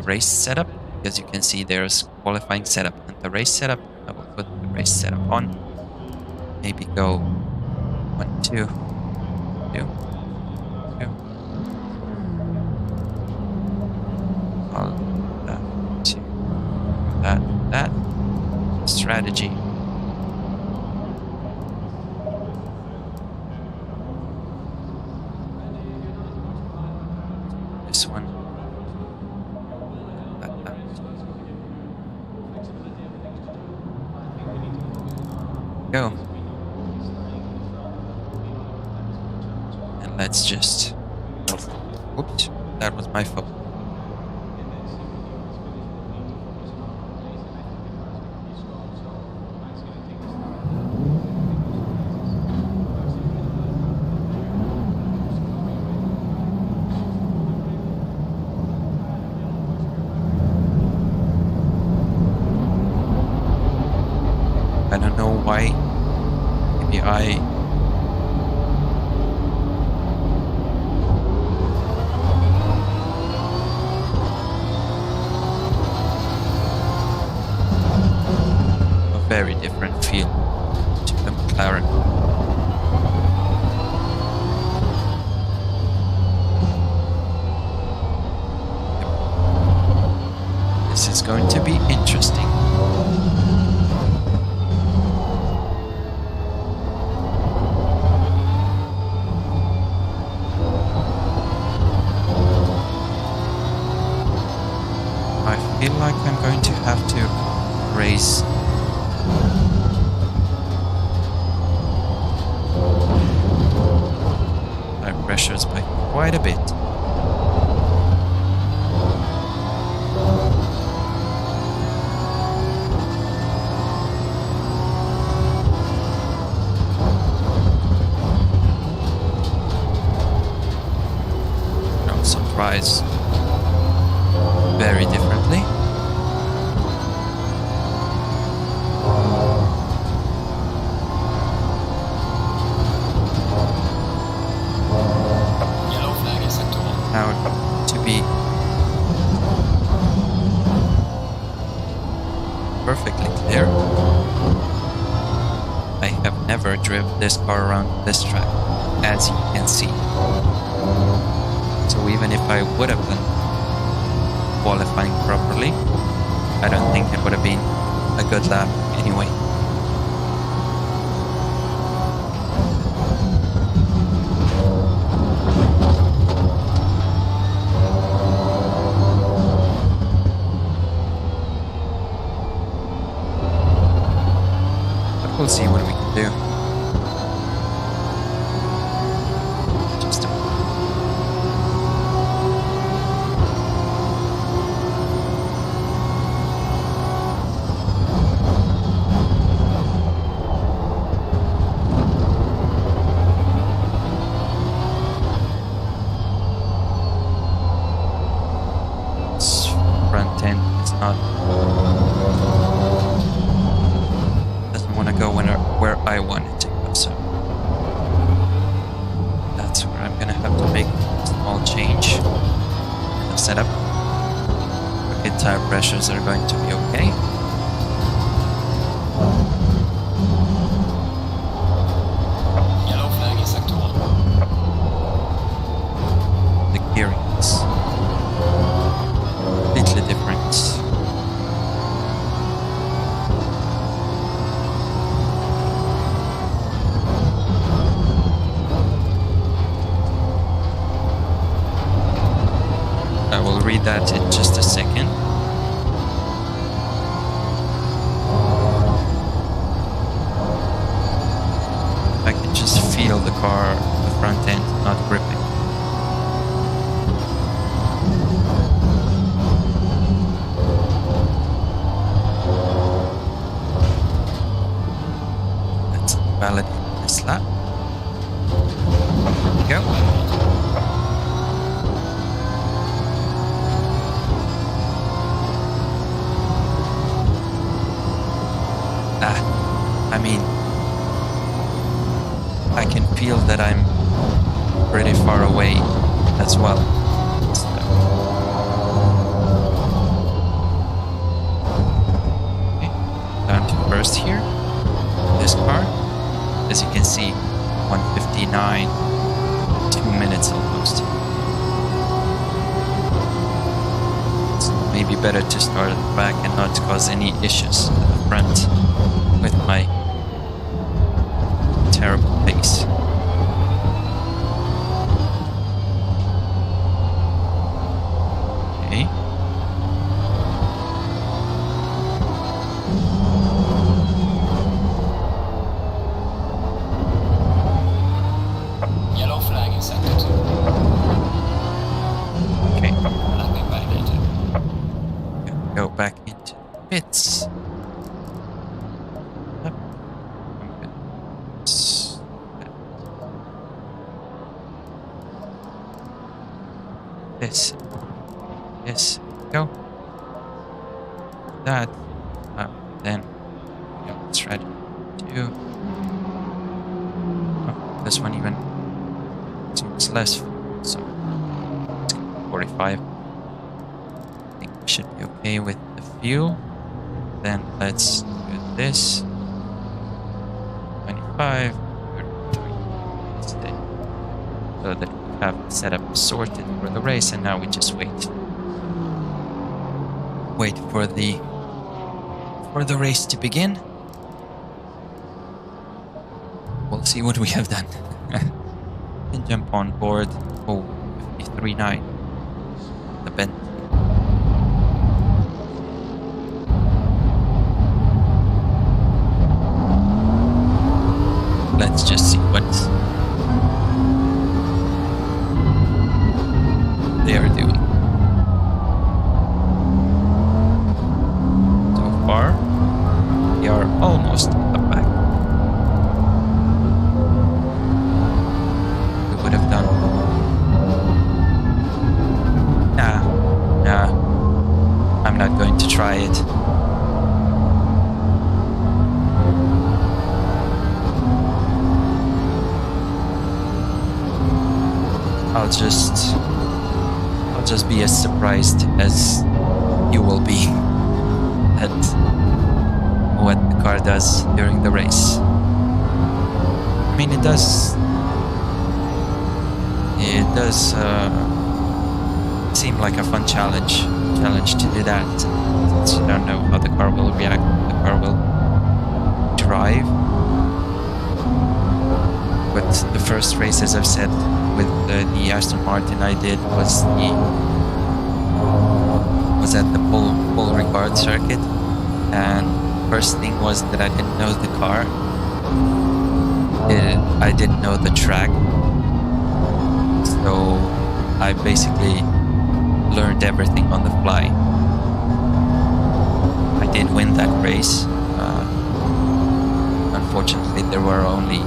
race setup, because you can see there's qualifying setup and the race setup. I will put the race setup on. Maybe go 1, 2, 2, 2. I'll that strategy. This one. That. Go. And let's just... Oops, that was my fault. I don't know why. Maybe I a very different feel to the McLaren. is going to be interesting. I feel like I'm going to have to raise tire pressures by quite a bit. Rise very differently. Yellow flag is set to on. Now to be perfectly clear, I have never driven this car around this track, as you can see. So even if I would have done qualifying properly, I don't think it would have been a good lap anyway. But we'll see what we can do. Doesn't want to go where I want it to go, so that's where I'm gonna have to make a small change in the setup. Okay, tire pressures are going to be okay. Yellow flag is set to on. The gearing is completely different. I will read that in just a second. I can just feel the car, the front end, not gripping. Let's validate this lap. There we go. I mean, I can feel that I'm pretty far away as well. So, okay, down to first here. This car, as you can see, 1:59, 2 minutes almost. It's maybe better to start at the back and not cause any issues at the front with my terrible pace. Okay. Yellow flag is set to. Okay. Lapping validated. Go back into pits. Yep. This. Yes. Go. That. Then. Let's try to do. Oh, this one even seems less. So. 45. I think we should be okay with the fuel. Then let's do this. 25. 33. Stay. So that we have the setup sorted for the race, and now we just wait. wait for the race to begin. We'll see what we have done. Can jump on board. Oh, 53.9. The Bentley. Let's just see what they are doing. So far, we are almost at the back. We would have done. Nah, I'm not going to try it. I'll just be as surprised as you will be at what the car does during the race. I mean, it does seem like a fun challenge to do that, since you don't know how the car will react, the car will drive. But the first race, as I've said, with the Aston Martin I did was at the Paul Ricard circuit, and first thing was that I didn't know the car. I didn't know the track, so I basically learned everything on the fly. I did win that race. Unfortunately, there were only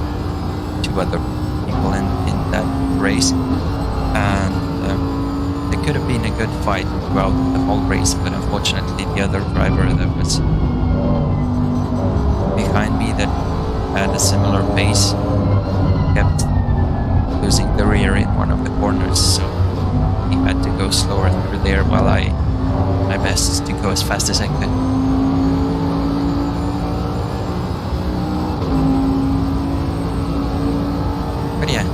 2 other people in that race, and it could have been a good fight throughout the whole race, but unfortunately the other driver that was behind me that had a similar pace kept losing the rear in one of the corners, so he had to go slower through there while I did my best to go as fast as I could. But yeah,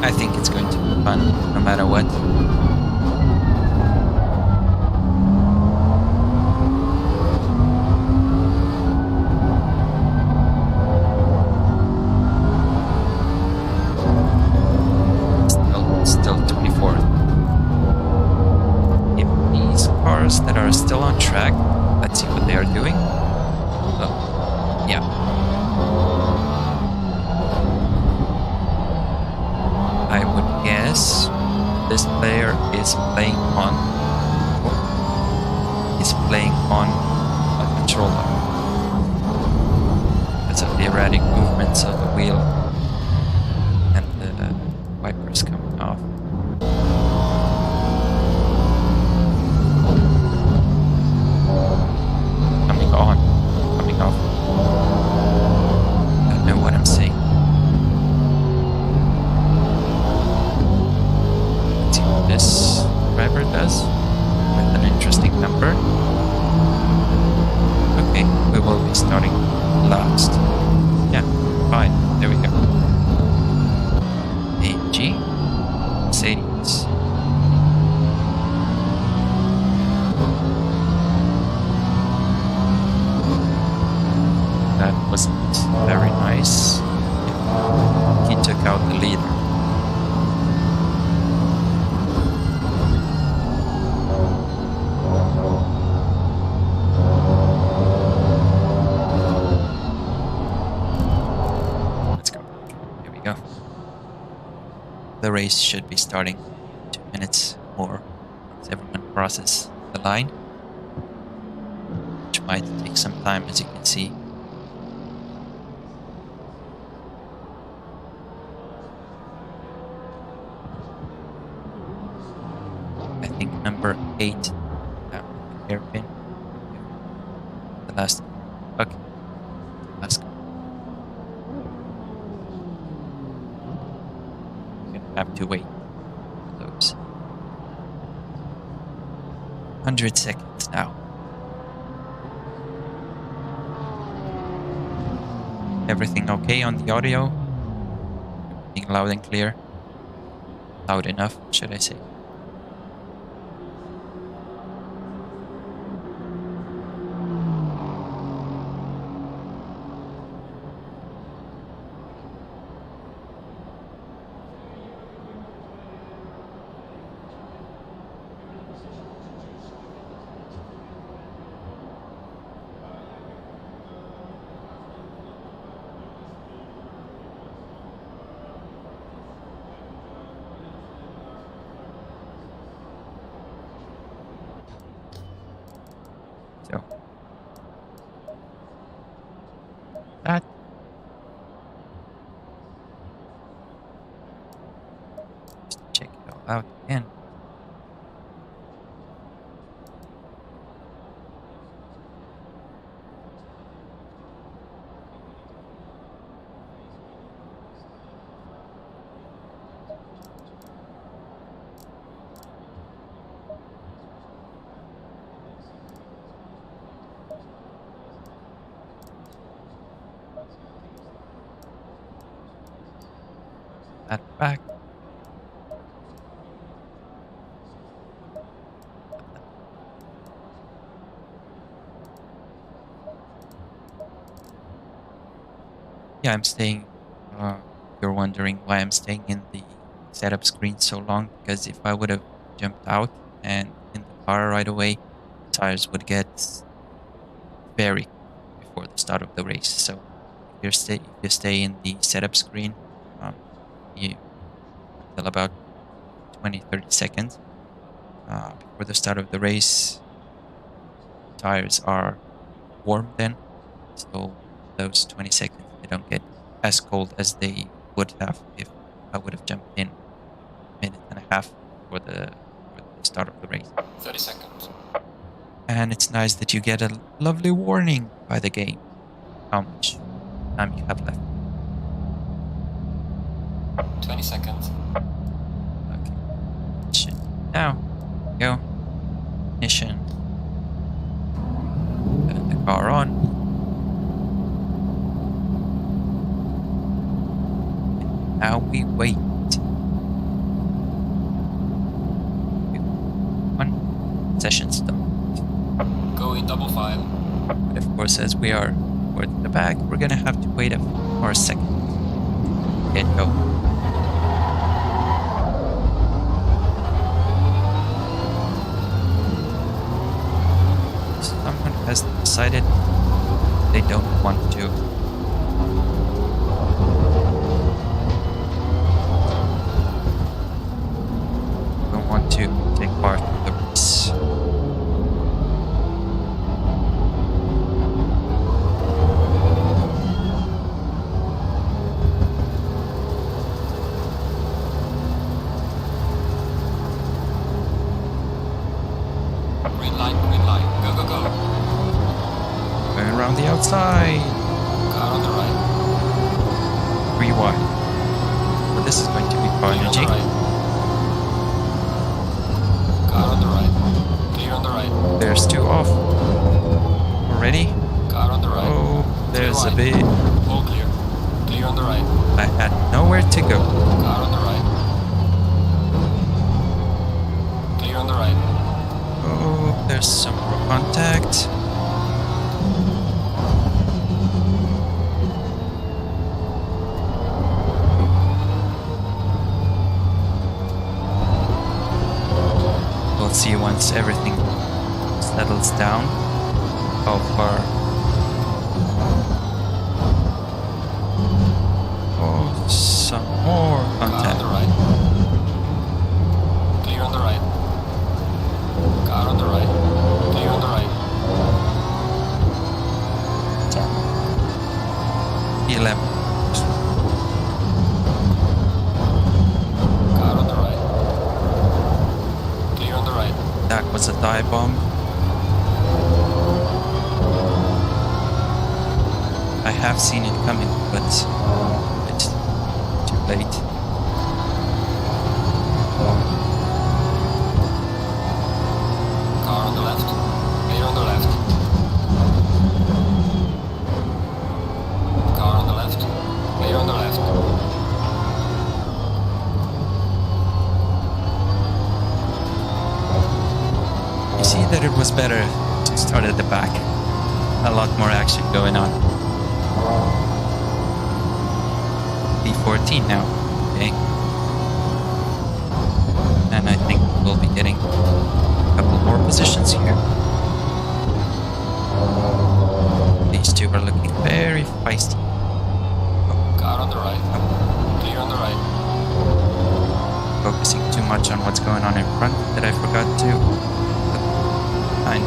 I think it's going to be fun no matter what. Still 24th. If these cars that are still on track, let's see what they are doing. Oh, yeah. I would guess this player is playing on a controller because of the erratic movements of the wheel and the wipers coming off. Coming off. I don't know what I'm saying. This driver does with an interesting number. Okay, we will be starting last. Yeah, fine. There we go. AMG, Mercedes. That wasn't very nice. He took out the leader. The race should be starting in 2 minutes more once everyone crosses the line, which might take some time, as you can see. I think number 8, the hairpin, the last. Okay, last. Have to wait for those 100 seconds now. Everything okay on the audio? Being loud and clear? Loud enough, should I say? So that. Just check it all out again. That back. Yeah, I'm staying. You're wondering why I'm staying in the setup screen so long, because if I would have jumped out and in the car right away, tires would get very cold before the start of the race. So if you stay in the setup screen, you until about 20-30 seconds before the start of the race, tires are warm then. So those 20 seconds, they don't get as cold as they would have if I would have jumped in a minute and a half for the start of the race. 30 seconds. And it's nice that you get a lovely warning by the game how much time you have left. 20 seconds. Okay. Ignition. Now, go. Ignition. Turn the car on. And now we wait. 1 session start. Go in double file. But of course, as we are towards the back, we're gonna have to wait for a second. Get go. Someone has decided they don't want to. Don't want to take part in the race. Green light. Go, go, go. Going around the outside. Car on the right. 3 wide. But this is going to be Clear on the challenging. right. Car on the right. Clear on the right. There's 2 off. Already? Car on the right. Oh, there's a Clear bit. All clear. Clear on the right. I had nowhere to go. Car on the right. Clear on the right. Oh, there's some more contact. We'll see once everything settles down how far. Oh, some more Car on contact. the right. Clear on the right. Car on the right. Clear on the right. 11. Car on the right. Clear on the right. That was a dive bomb. I have seen it coming, but it's too late. Car on the left. Clear on the left. Car on the left. Clear on the left. You see that it was better to start at the back. A lot more action going on. P14 now, okay? And I think we'll be getting a couple more positions here. These 2 are looking very feisty. Car on the right. Clear on the right. Focusing too much on what's going on in front that I forgot to look behind.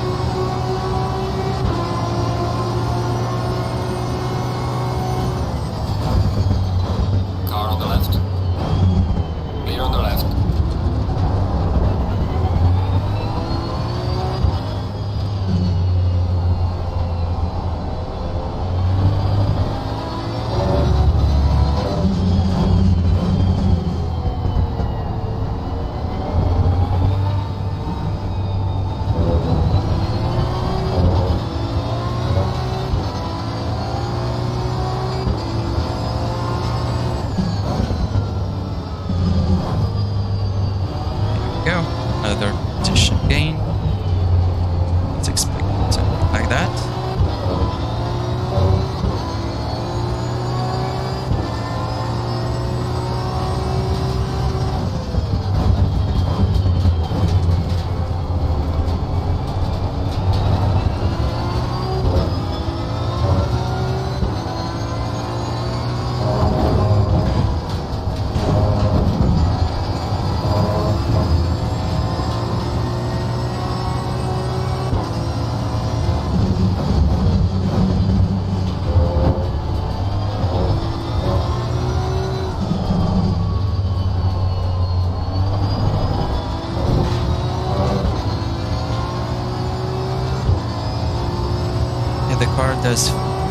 car does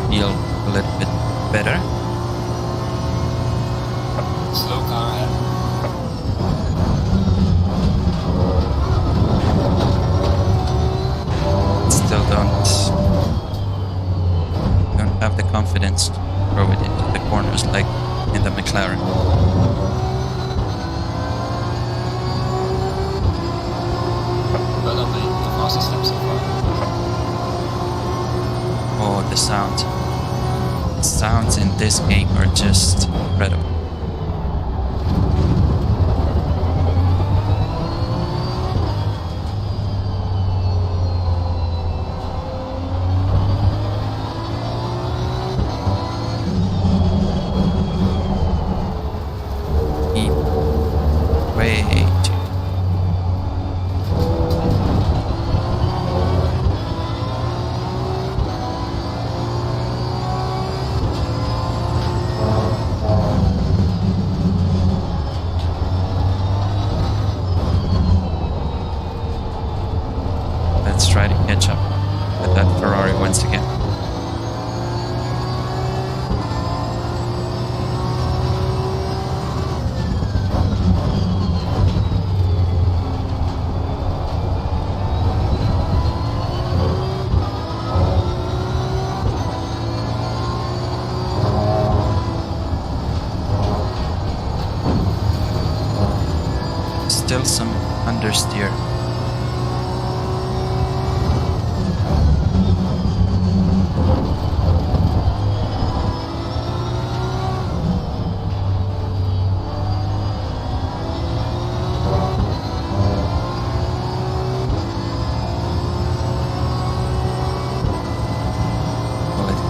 feel a little bit better. Slow car ahead. Still don't have the confidence to throw it into the corners like in the McLaren. Well done, mate. The fastest lap so far. Oh, the sound. The sounds in this game are just incredible. Let's try to catch up with that Ferrari once again. Still some understeer.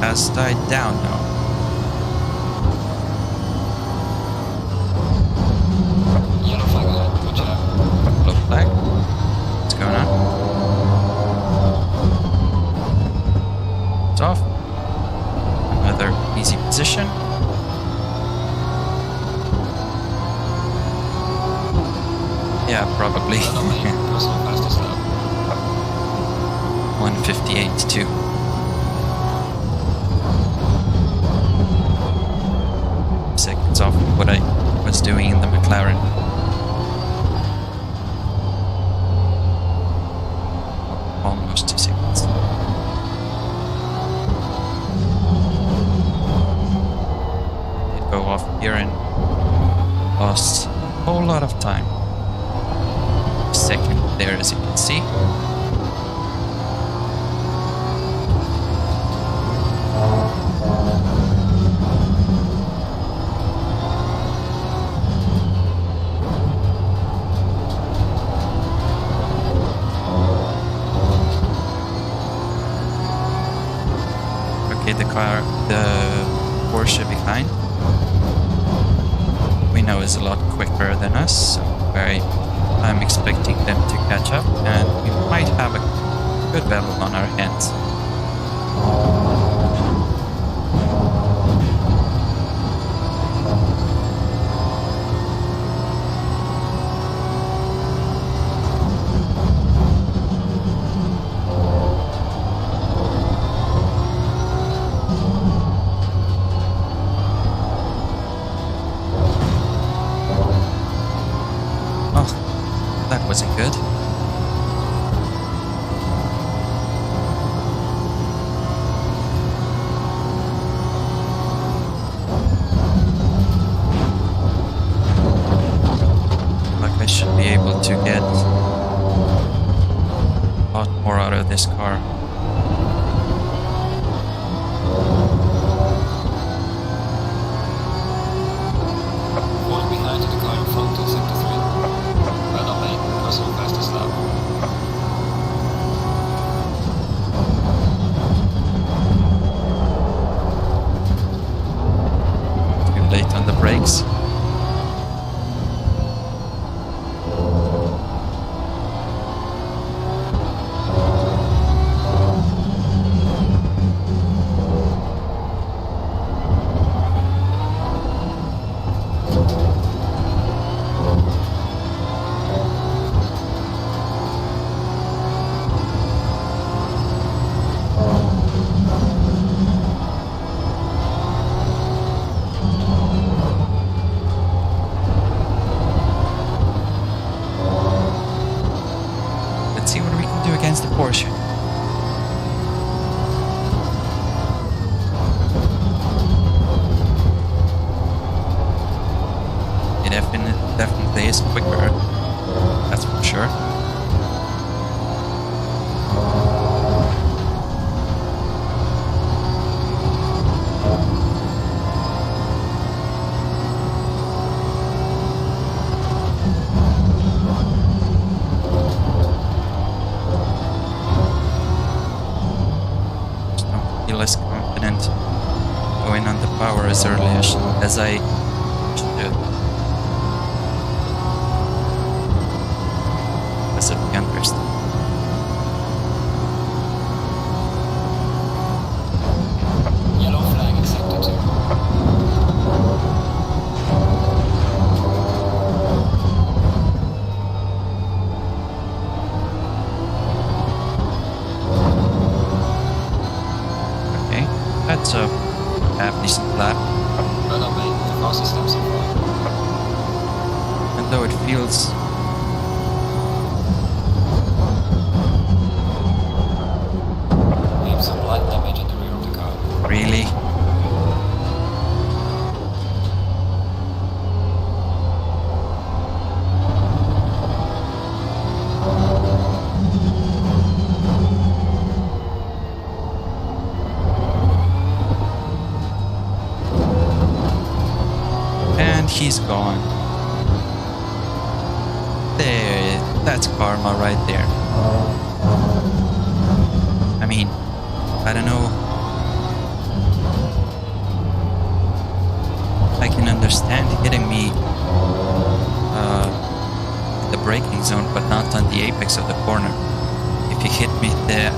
Has died down now. Yellow flag ahead. Good job. Yellow flag. What's going on? It's off. Another easy position. Yeah, probably. Well done, mate. Personal fastest lap. 158.2. Seconds off what I was doing in the McLaren. Almost 2 seconds. Did go off here and lost a whole lot of time. Second there, as you can see. The Porsche behind, we know is a lot quicker than us, so I'm expecting them to catch up, and we might have a good battle on our hands. That wasn't good. Like I should be able to get a lot more out of this car. Falling behind to the car in front of sector 3. Well done, mate. Personal fastest lap. Too late on the brakes. course. It definitely is quicker. That's for sure. Less confident going on the power as early as I should. As of the understand. Yellow flag in sector 2. That's a half-decent lap. Well done, mate. The fastest lap so far. And though it feels... Leave some light damage at the rear of the car. Really? He's gone. There, that's karma right there. I mean, I don't know. I can understand hitting me the braking zone, but not on the apex of the corner. If you hit me that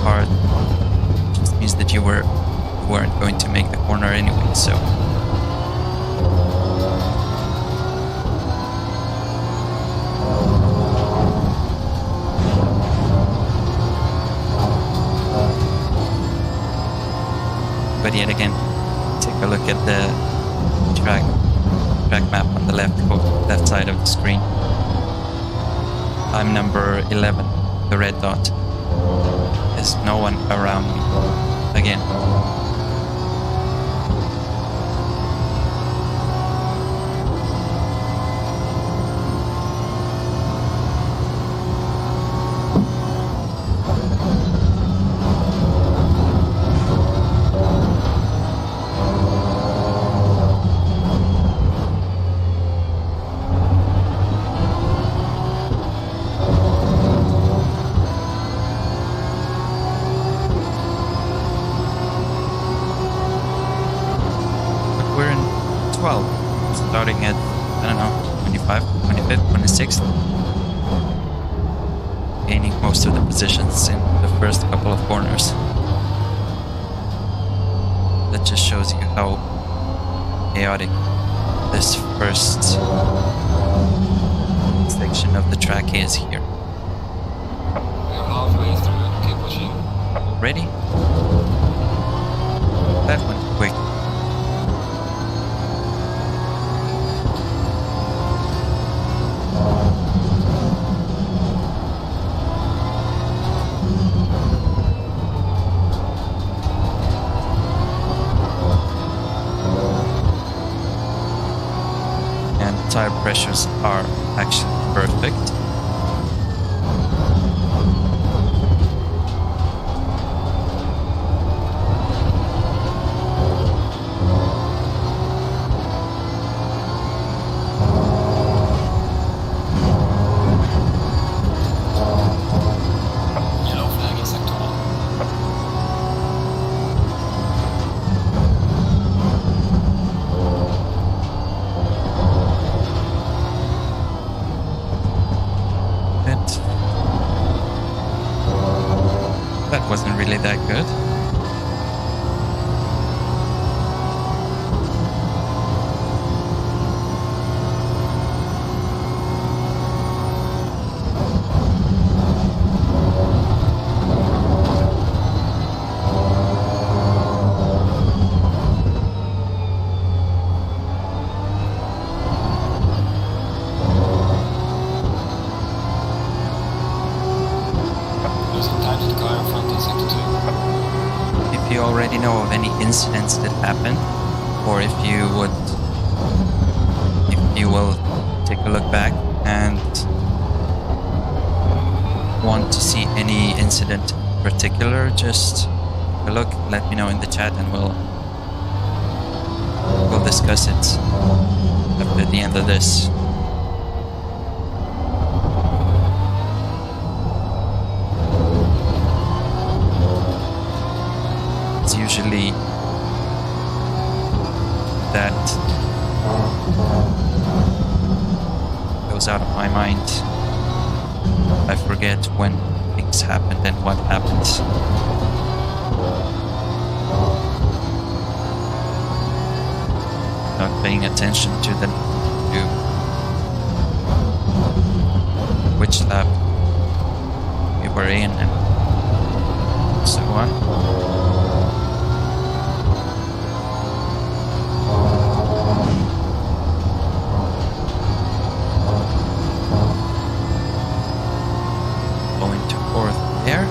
hard, it just means that you weren't going to make the corner anyway. So. But yet again, take a look at the track map on the left side of the screen. I'm number 11, the red dot. There's no one around me. Again. Starting at, I don't know, 25, 25th, 26th. Gaining most of the positions in the first couple of corners. That just shows you how chaotic this first section of the track is here. We are halfway through. Keep pushing. Ready? That went quick. Tire pressures are actually perfect. Yellow flag in sector 1. That wasn't really that good. enter the car in front in sector 2. If you already know of any incidents that happened, or if you will take a look back and want to see any incident in particular, just take a look, let me know in the chat, and we'll discuss it after the end of this. It's usually that goes out of my mind. I forget when things happened and what happened. Not paying attention to which lap we were in and so on. Going to fourth there.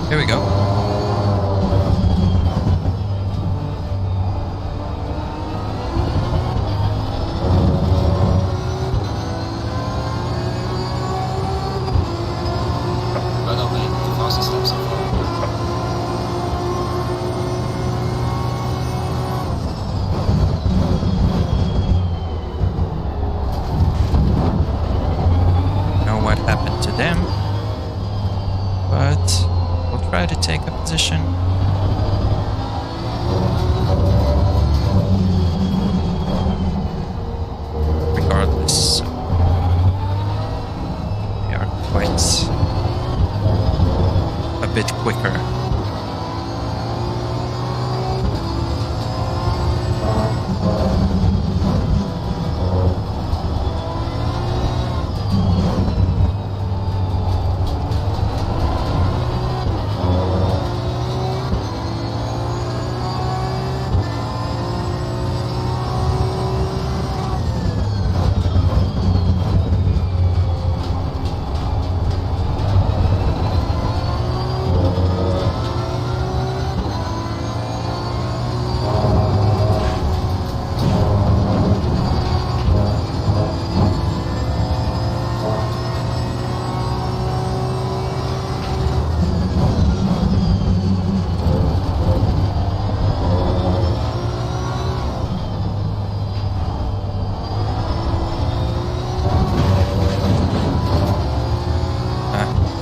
Here we go. Well done, mate. The fastest lap so far. Know what happened to them, but we'll try to take a position. Regardless, we are quite a bit quicker.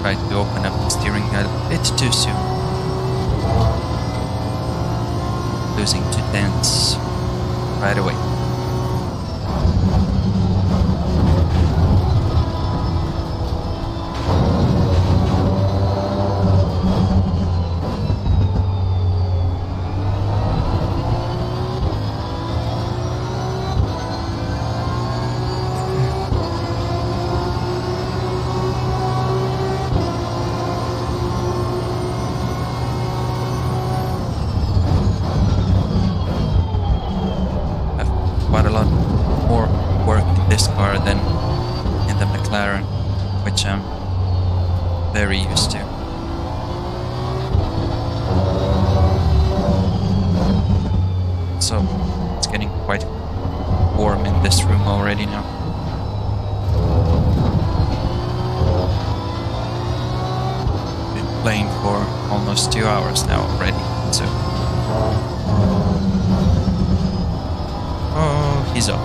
Tried to open up the steering a bit too soon. Losing 2 tenths right away. Quite a lot more work in this car than in the McLaren, which I'm very used to. So it's getting quite warm in this room already now. Been playing for almost 2 hours now already, so. Oh, he's up.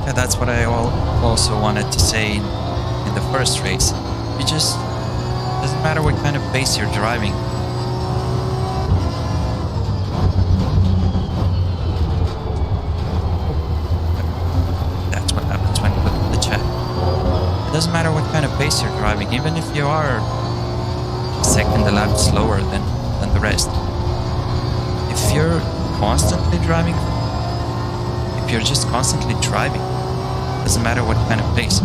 Yeah, that's what I also wanted to say in the first race. You just, doesn't matter what kind of pace you're driving. That's what happens when you look at the chat. It doesn't matter what kind of pace you're driving, even if you are second a lap slower than the rest. If you're constantly driving, if you're just constantly driving, doesn't matter what kind of pace.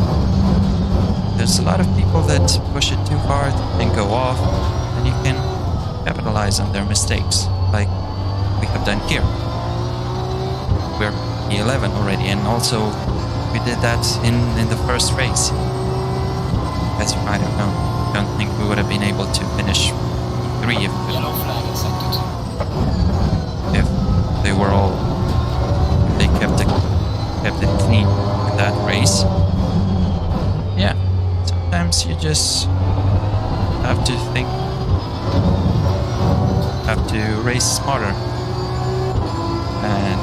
There's a lot of people that push it too hard and go off, and you can capitalize on their mistakes, like we have done here. We're P11 already, and also we did that in the first race. As you might have known, I don't think we would have been able to finish 3 if Yellow flag in sector 2. if they were all, if they kept it clean in that race. Yeah, sometimes you just have to think, have to race smarter, and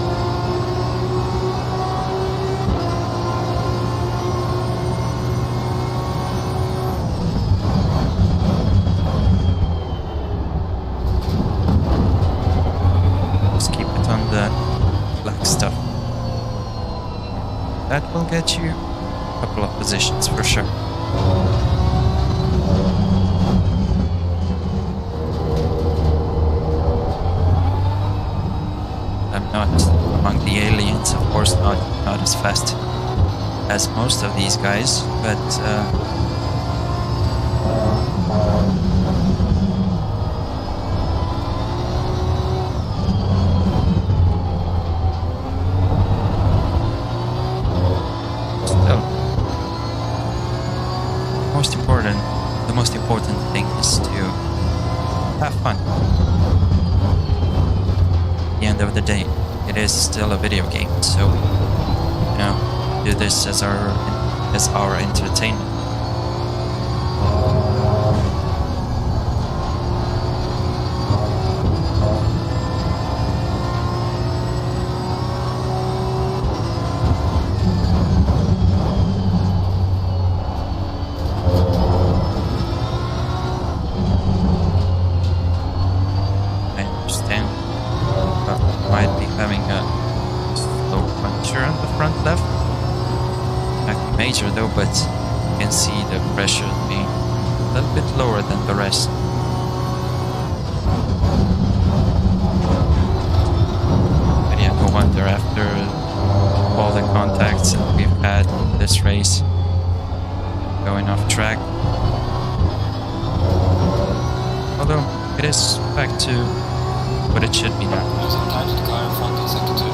stuff. That will get you a couple of positions for sure. I'm not among the aliens, of course, not as fast as most of these guys, but the most important thing is to have fun. At the end of the day, it is still a video game, so you know, do this as our entertainment. Though, but you can see the pressure being a little bit lower than the rest. But yeah, no wonder after all the contacts that we've had in this race, going off track. Although it is back to what it should be now. There's a titled car in front in sector 2.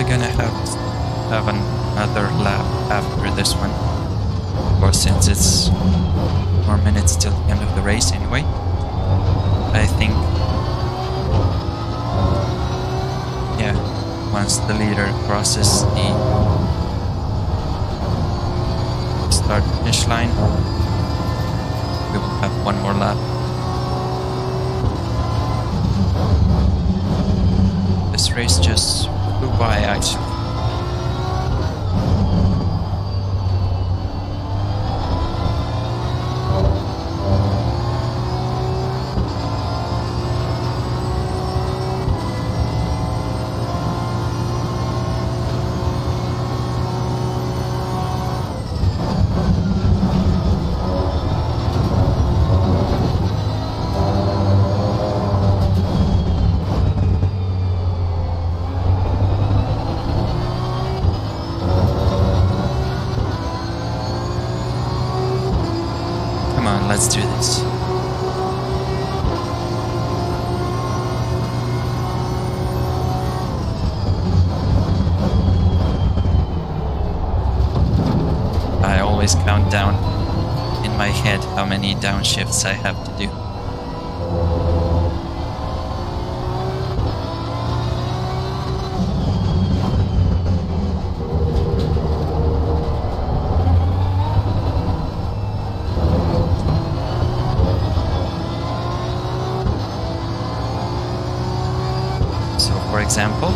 Gonna have another lap after this one, or since it's 4 minutes till the end of the race anyway. I think, yeah, once the leader crosses the start finish line, we will have one more lap. This race just flew by actually. Let's do this. I always always count down in my head how many downshifts I have to do. So, for example,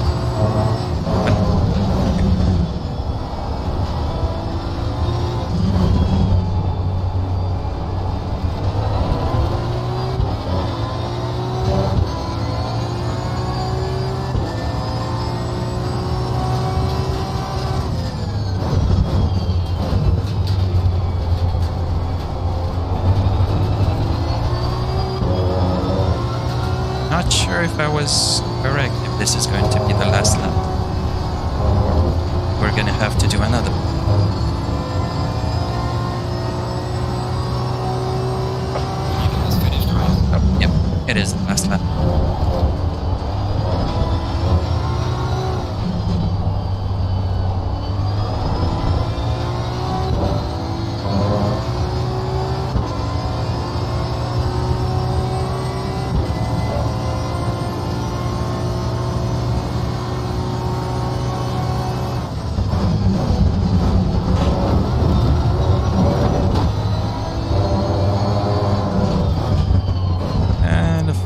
not sure if I was correct, if this is going to be the last lap. We're gonna have to do another one. Oh, yep, it is the last lap.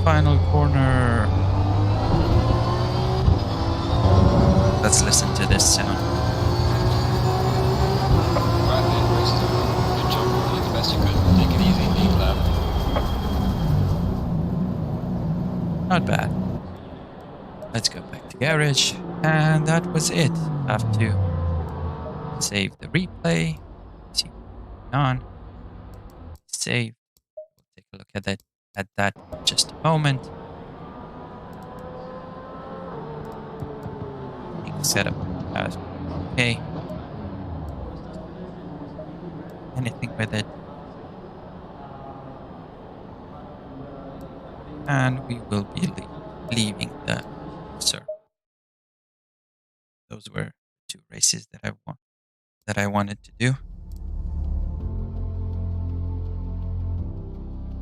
Final corner. Let's listen to this sound. Right then, races over. Good job, you did the best you could. Take it easy, lead lap. Not bad. Let's go back to garage, and that was it. Have to save the replay. See what's going on. Save. We'll take a look at that in just a moment. Setup as okay. Anything with it. And we will be leaving the server. Those were 2 races that I wanted to do.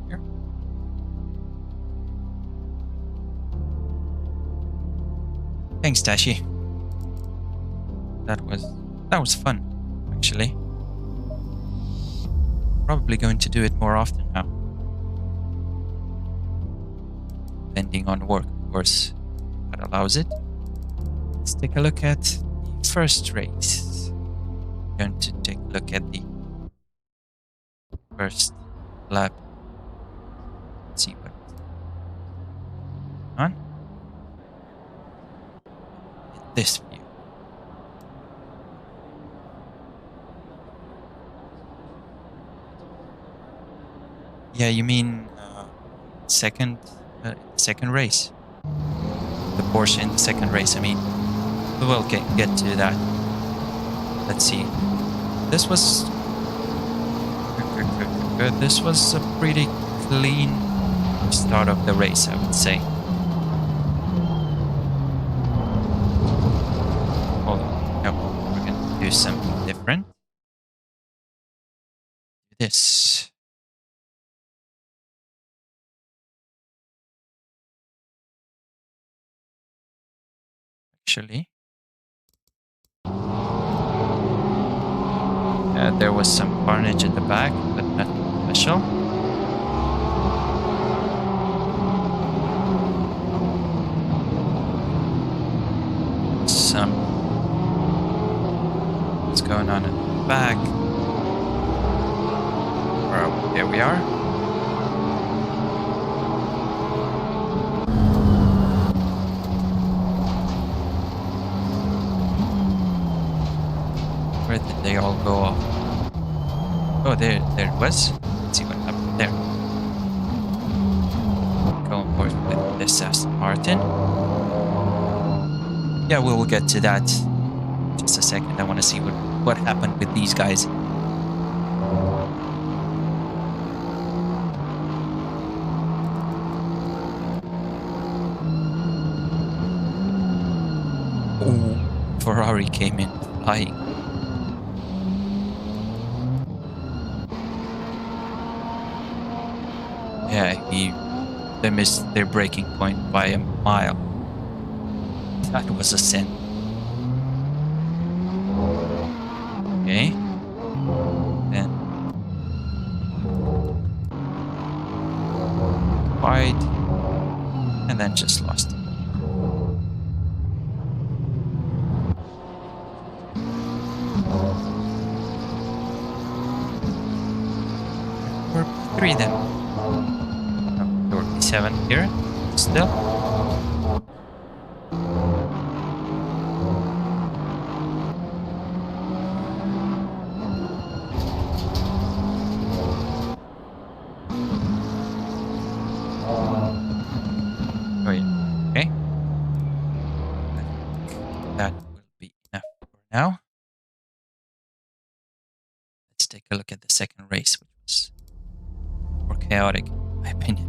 Here. Thanks, Tashi. That was fun, actually. Probably going to do it more often now. Depending on work, of course, that allows it. Let's take a look at the first race. Going to take a look at the first lap. Let's see what's on. This view. Yeah, you mean second race? The Porsche in the second race, I mean. We will get to that. Let's see. This was good. This was a pretty clean start of the race, I would say. Hold on. No, we're going to do something different. This. Actually, there was some carnage at the back, but nothing special. What's going on at the back? Well, here we are. Where did they all go off? Oh, there it was. Let's see what happened there. Going forward with this Aston Martin. Yeah, we will get to that in just a second. I want to see what happened with these guys. Oh, Ferrari came in flying. Yeah, they missed their braking point by a mile. That was a sin. Okay. Then wide, and then just lost. Or P3 then. Or P7 here still. Now, let's take a look at the second race, which was more chaotic, in my opinion.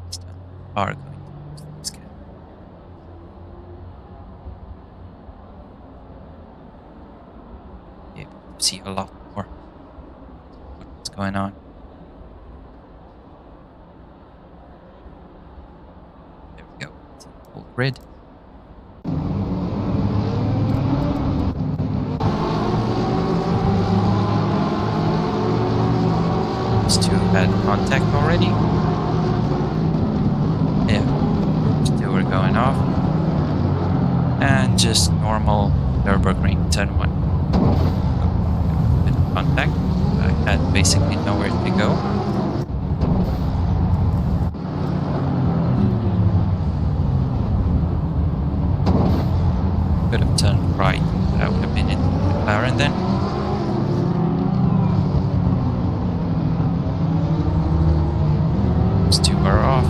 This time, we are going to use this guy. Be able to see a lot more what's going on. Grid. These two had contact already. Yeah, these two were going off. And just normal Nürburgring turn 1. Bit of contact. I had basically nowhere to go. Could have turned right, but I would have been in McLaren then. Those two are off.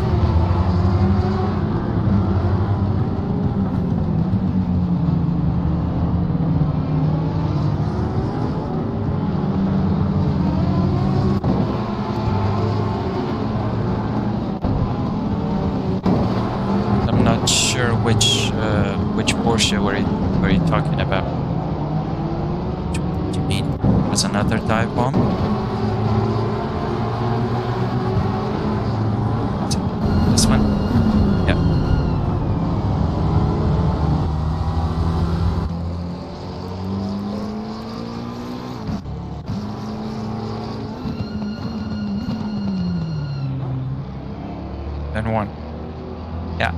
I'm not sure which Porsche were you talking about? What do you mean? Was another dive bomb? This one? Yeah. Then one. Yeah.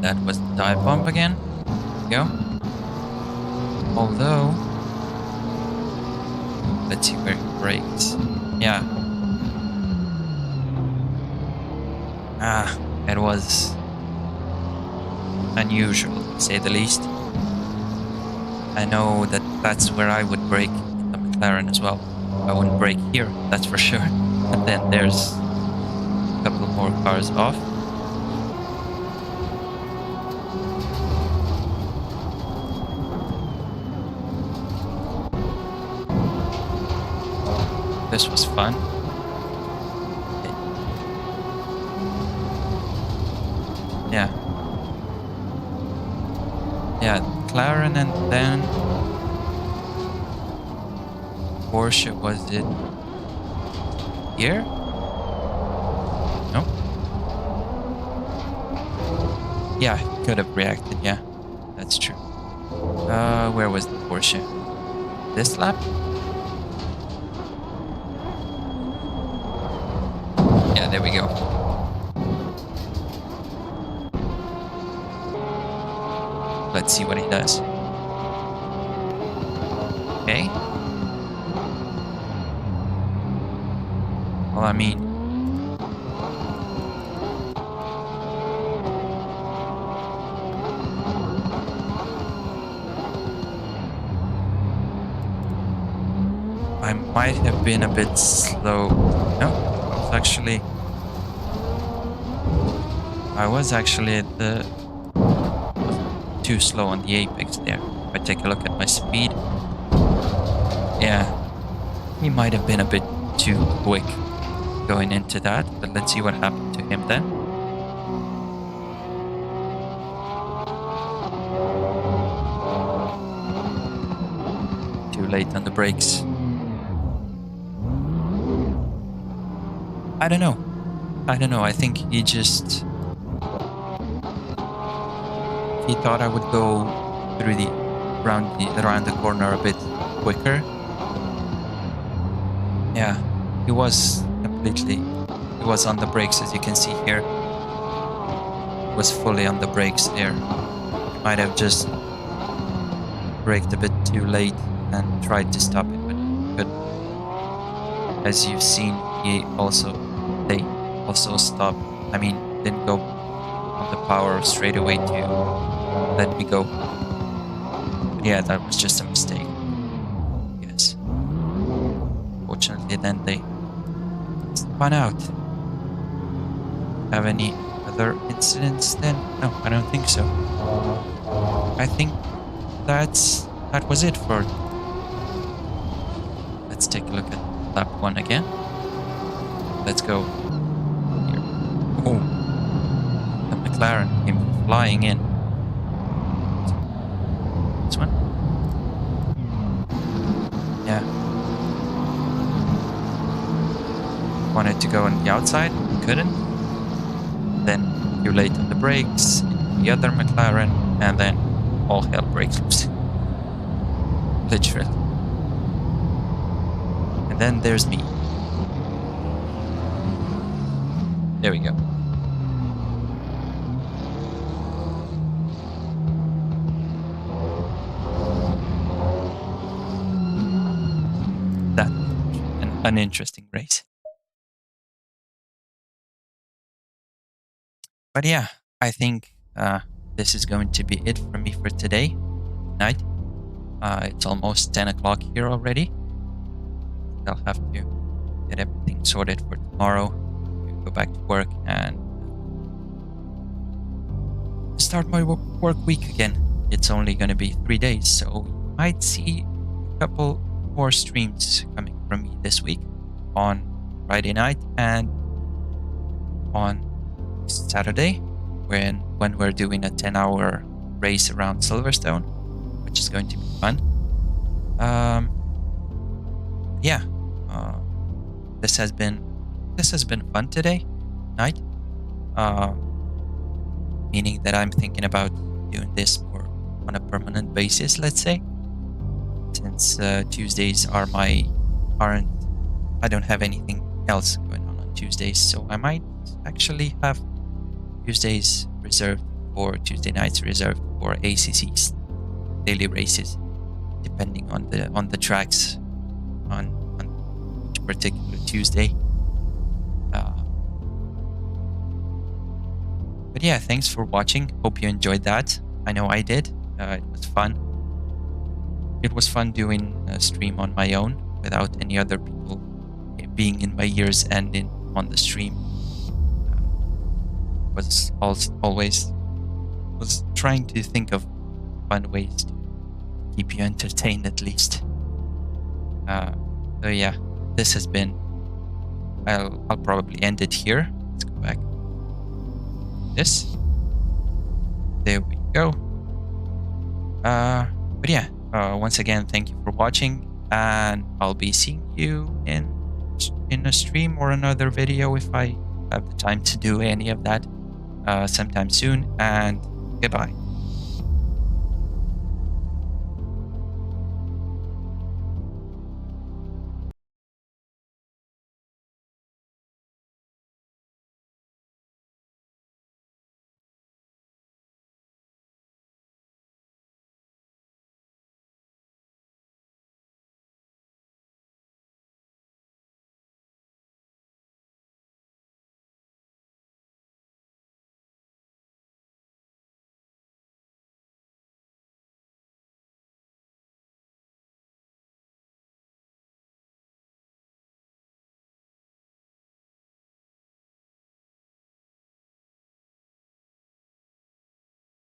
That was the dive bomb again. There we go. Although, let's see where it breaks. Yeah. It was unusual, to say the least. I know that that's where I would brake in the McLaren as well. I wouldn't brake here, that's for sure. But then there's a couple more cars off. This was fun. Yeah. Yeah, McLaren and then Porsche, was it here? No? Yeah, could have reacted, yeah. That's true. Where was the Porsche? This lap? Yeah, there we go. Let's see what he does. Okay. Well, I mean, I might have been a bit slow. No, I was actually at the too slow on the apex there. If I take a look at my speed, yeah, he might have been a bit too quick going into that, but let's see what happened to him then. late on the brakes. I don't know. I think he thought I would go through around the corner a bit quicker. Yeah, he was on the brakes, as you can see here. He was fully on the brakes there. He might have just braked a bit too late and tried to stop it, but couldn't. As you've seen, they also stopped. I mean, didn't go on the power straight away to let me go. But yeah, that was just a mistake. Yes. Fortunately, then they spun out. Have any other incidents then? No, I don't think so. I think that was it for. Let's take a look at lap 1 again. Let's go. Here. Oh, the McLaren came flying in. This one? Yeah. Wanted to go on the outside, couldn't. Then you're late on the brakes, the other McLaren, and then all hell breaks loose. Literally. And then there's me. There we go. That an interesting race. But yeah, I think this is going to be it for me for today night. It's almost 10 o'clock here already. I'll have to get everything sorted for tomorrow. Go back to work and start my work week again. It's only going to be 3 days, so you might see a couple more streams coming from me this week on Friday night and on Saturday when we're doing a 10-hour race around Silverstone, which is going to be fun. Yeah, this has been fun today night, meaning that I'm thinking about doing this more on a permanent basis, let's say, since Tuesdays aren't. I don't have anything else going on Tuesdays, so I might actually have Tuesday nights reserved for ACC's daily races, depending on the tracks on each particular Tuesday. But yeah, thanks for watching. Hope you enjoyed that. I know I did. It was fun. It was fun doing a stream on my own without any other people being in my ears and on the stream. Was trying to think of fun ways to keep you entertained at least. So yeah, this has been. I'll probably end it here. Let's go back. This. There we go. But yeah, once again, thank you for watching, and I'll be seeing you in a stream or another video if I have the time to do any of that sometime soon, and goodbye.